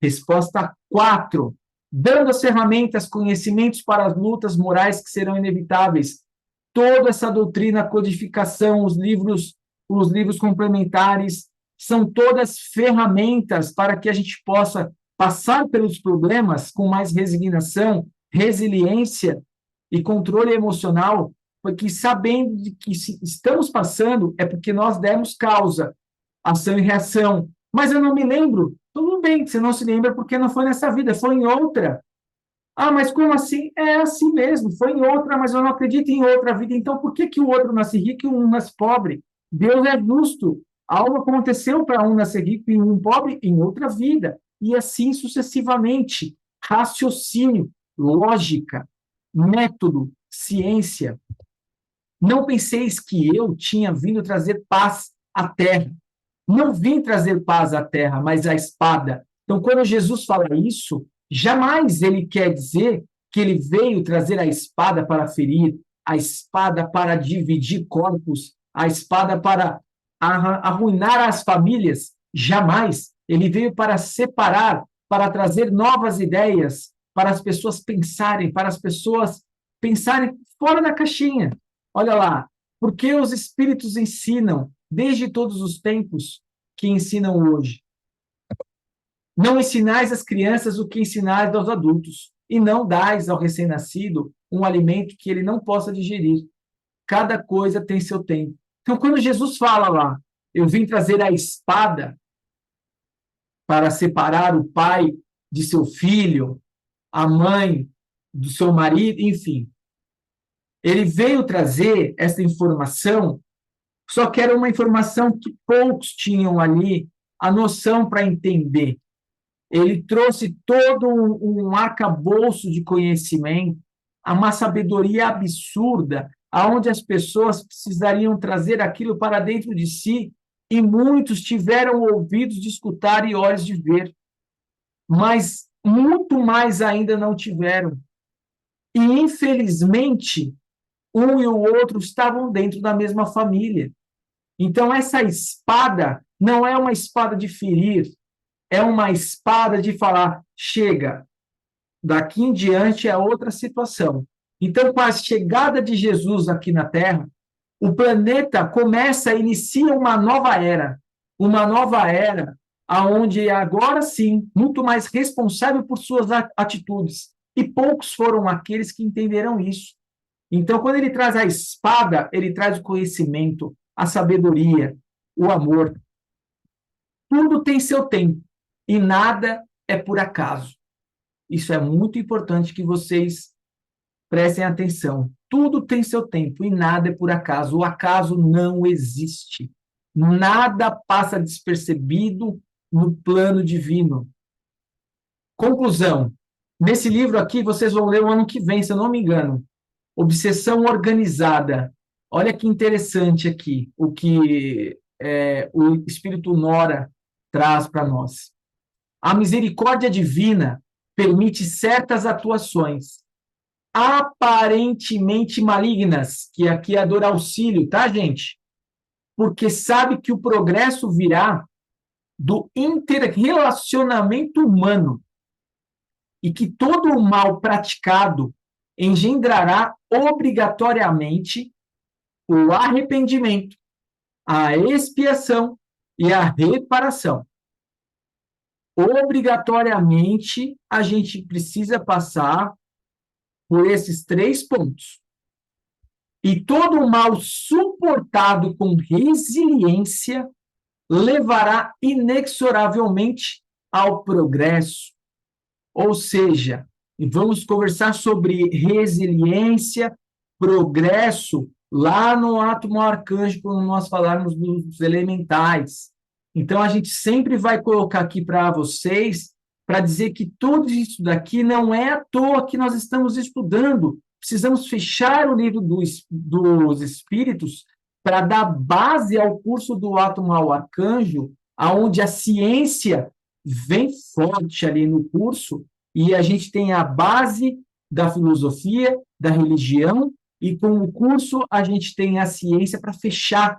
Resposta 4, dando as ferramentas, conhecimentos para as lutas morais que serão inevitáveis. Toda essa doutrina, a codificação, os livros complementares, são todas ferramentas para que a gente possa passar pelos problemas com mais resignação, resiliência e controle emocional, porque sabendo de que se estamos passando é porque nós demos causa, ação e reação. Mas eu não me lembro. Tudo bem, você não se lembra porque não foi nessa vida, foi em outra. Ah, mas como assim? É assim mesmo, foi em outra, mas eu não acredito em outra vida. Então, por que o outro nasce rico e um nasce pobre? Deus é justo. Algo aconteceu para um nascer rico e um pobre em outra vida. E assim sucessivamente. Raciocínio, lógica, método, ciência. Não penseis que eu tinha vindo trazer paz à terra. Não vim trazer paz à terra, mas a espada. Então, quando Jesus fala isso, jamais ele quer dizer que ele veio trazer a espada para ferir, a espada para dividir corpos, a espada para arruinar as famílias. Jamais. Ele veio para separar, para trazer novas ideias, para as pessoas pensarem fora da caixinha. Olha lá, porque os espíritos ensinam desde todos os tempos que ensinam hoje. Não ensinais às crianças o que ensinais aos adultos, e não dais ao recém-nascido um alimento que ele não possa digerir. Cada coisa tem seu tempo. Então, quando Jesus fala lá, eu vim trazer a espada para separar o pai de seu filho, a mãe do seu marido, enfim. Ele veio trazer essa informação, só que era uma informação que poucos tinham ali a noção para entender. Ele trouxe todo um arcabouço de conhecimento, uma sabedoria absurda, aonde as pessoas precisariam trazer aquilo para dentro de si, e muitos tiveram ouvidos de escutar e olhos de ver, mas muito mais ainda não tiveram. E, infelizmente, um e o outro estavam dentro da mesma família. Então, essa espada não é uma espada de ferir, é uma espada de falar, chega, daqui em diante é outra situação. Então, com a chegada de Jesus aqui na Terra, o planeta inicia uma nova era onde agora sim, muito mais responsável por suas atitudes. E poucos foram aqueles que entenderam isso. Então, quando ele traz a espada, ele traz o conhecimento, a sabedoria, o amor. Tudo tem seu tempo e nada é por acaso. Isso é muito importante que vocês prestem atenção. Tudo tem seu tempo e nada é por acaso. O acaso não existe. Nada passa despercebido no plano divino. Conclusão. Nesse livro aqui, vocês vão ler o ano que vem, se eu não me engano. Obsessão organizada. Olha que interessante aqui o que o Espírito Nora traz para nós. A misericórdia divina permite certas atuações aparentemente malignas, que aqui é a dor auxílio, tá, gente? Porque sabe que o progresso virá do interrelacionamento humano e que todo o mal praticado engendrará obrigatoriamente o arrependimento, a expiação e a reparação. Obrigatoriamente, a gente precisa passar por esses 3 pontos. E todo o mal suportado com resiliência levará inexoravelmente ao progresso. Ou seja, vamos conversar sobre resiliência, progresso, lá no átomo arcanjo, quando nós falarmos dos elementais. Então, a gente sempre vai colocar aqui para vocês, para dizer que tudo isso daqui não é à toa que nós estamos estudando. Precisamos fechar o livro dos Espíritos para dar base ao curso do átomo ao arcanjo, aonde a ciência vem forte ali no curso, e a gente tem a base da filosofia, da religião, e com o curso a gente tem a ciência para fechar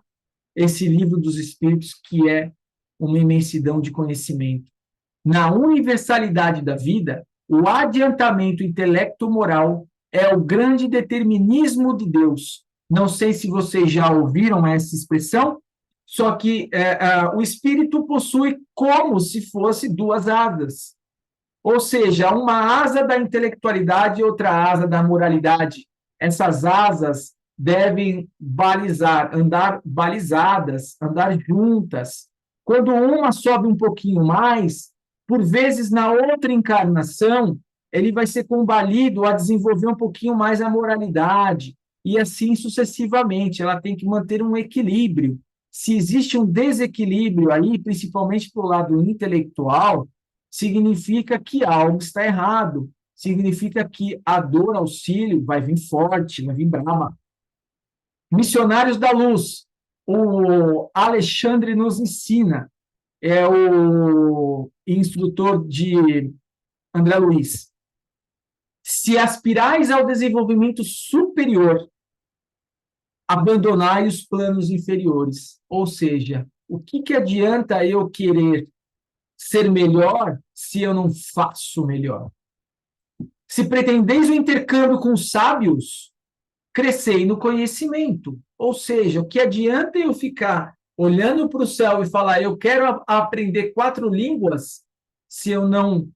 esse livro dos Espíritos, que é uma imensidão de conhecimento. Na universalidade da vida, o adiantamento intelecto-moral é o grande determinismo de Deus. Não sei se vocês já ouviram essa expressão, só que o espírito possui como se fosse 2 asas. Ou seja, uma asa da intelectualidade e outra asa da moralidade. Essas asas devem andar balizadas, andar juntas. Quando uma sobe um pouquinho mais, por vezes na outra encarnação, ele vai ser combalido a desenvolver um pouquinho mais a moralidade, e assim sucessivamente. Ela tem que manter um equilíbrio. Se existe um desequilíbrio aí, principalmente para o lado intelectual, significa que algo está errado, significa que a dor auxílio vai vir forte, vai vir brava. Missionários da Luz, o Alexandre nos ensina, é o instrutor de André Luiz. Se aspirais ao desenvolvimento superior, abandonai os planos inferiores. Ou seja, o que adianta eu querer ser melhor se eu não faço melhor? Se pretendeis o intercâmbio com os sábios, crescei no conhecimento. Ou seja, o que adianta eu ficar olhando para o céu e falar, eu quero aprender 4 línguas, se eu não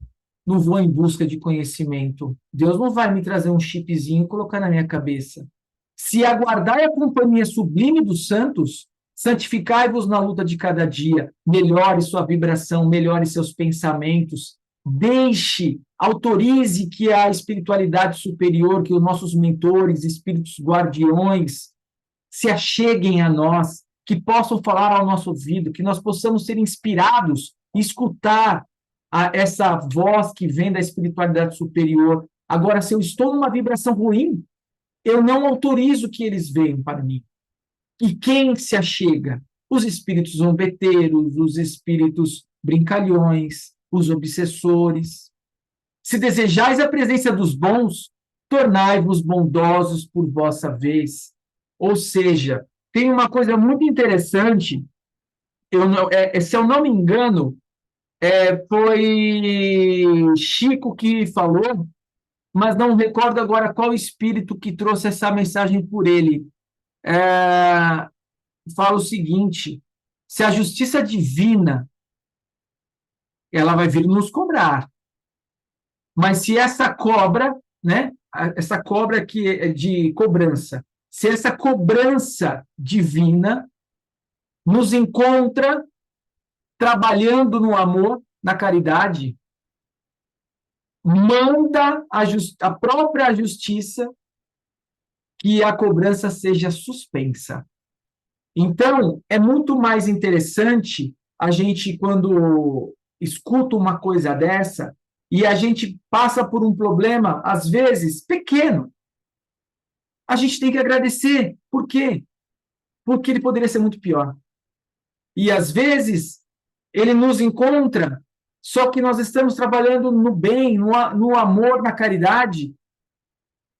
vou em busca de conhecimento? Deus não vai me trazer um chipzinho e colocar na minha cabeça. Se aguardai a companhia sublime dos santos, santificai-vos na luta de cada dia, melhore sua vibração, melhore seus pensamentos, autorize que a espiritualidade superior, que os nossos mentores, espíritos guardiões, se acheguem a nós, que possam falar ao nosso ouvido, que nós possamos ser inspirados e escutar essa voz que vem da espiritualidade superior. Agora, se eu estou numa vibração ruim, eu não autorizo que eles venham para mim. E quem se achega? Os espíritos zombeteiros, os espíritos brincalhões, os obsessores. Se desejais a presença dos bons, tornai-vos bondosos por vossa vez. Ou seja, tem uma coisa muito interessante, se eu não me engano, foi Chico que falou, mas não recordo agora qual espírito que trouxe essa mensagem por ele. Fala o seguinte: se a justiça divina, ela vai vir nos cobrar, mas se essa cobra, né, essa cobra que é de cobrança, se essa cobrança divina nos encontra trabalhando no amor, na caridade, manda a própria justiça que a cobrança seja suspensa. Então, é muito mais interessante a gente, quando escuta uma coisa dessa, e a gente passa por um problema, às vezes, pequeno, a gente tem que agradecer. Por quê? Porque ele poderia ser muito pior. E às vezes ele nos encontra, só que nós estamos trabalhando no bem, no amor, na caridade,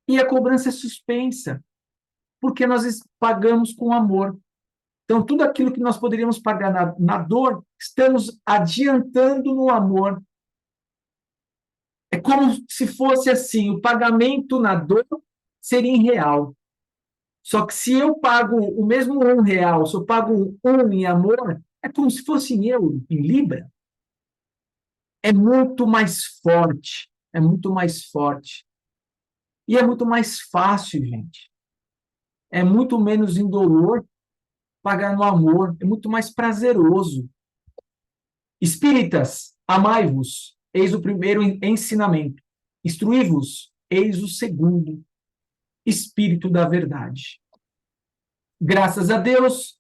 e a cobrança é suspensa, porque nós pagamos com amor. Então, tudo aquilo que nós poderíamos pagar na dor, estamos adiantando no amor. É como se fosse assim, o pagamento na dor seria em real. Só que se eu pago o mesmo R$ 1, se eu pago um em amor, é como se fosse em euro, em libra. É muito mais forte, é muito mais forte. E é muito mais fácil, gente. É muito menos indolor pagar no amor, é muito mais prazeroso. Espíritas, amai-vos, eis o primeiro ensinamento. Instruí-vos, eis o segundo. Espírito da verdade. Graças a Deus,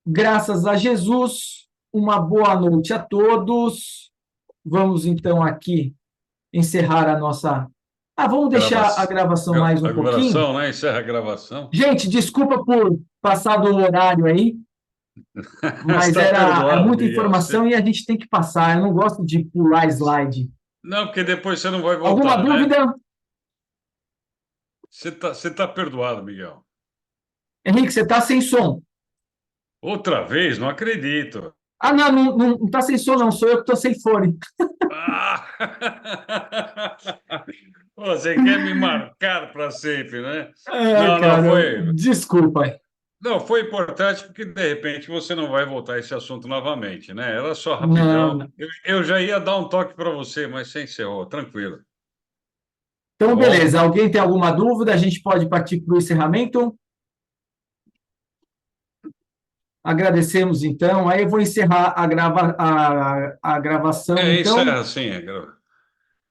graças a Jesus, uma boa noite a todos. Vamos então aqui encerrar a nossa. Vamos deixar a gravação mais um pouquinho? A gravação, né? Encerra a gravação. Gente, desculpa por passar do horário aí, mas era muita informação e a gente tem que passar. Eu não gosto de pular slide. Não, porque depois você não vai voltar. Alguma dúvida? Né? Você tá perdoado, Miguel. Henrique, você está sem som. Outra vez? Não acredito. Não está sem som, não. Sou eu que estou sem fone. Você quer me marcar para sempre, né? Cara, não foi. Desculpa. Não, foi importante porque, de repente, você não vai voltar a esse assunto novamente, né? Era só rapidão. Não. Eu já ia dar um toque para você, mas você encerrou, tranquilo. Então, beleza. Alguém tem alguma dúvida? A gente pode partir para o encerramento? Agradecemos, então. Aí eu vou encerrar a gravação, então. Encerra, sim.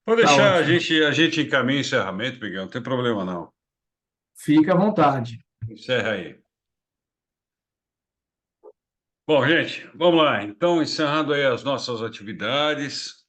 Vou deixar, a gente encaminha o encerramento, Miguel, não tem problema, não. Fica à vontade. Encerra aí. Bom, gente, vamos lá. Então, encerrando aí as nossas atividades,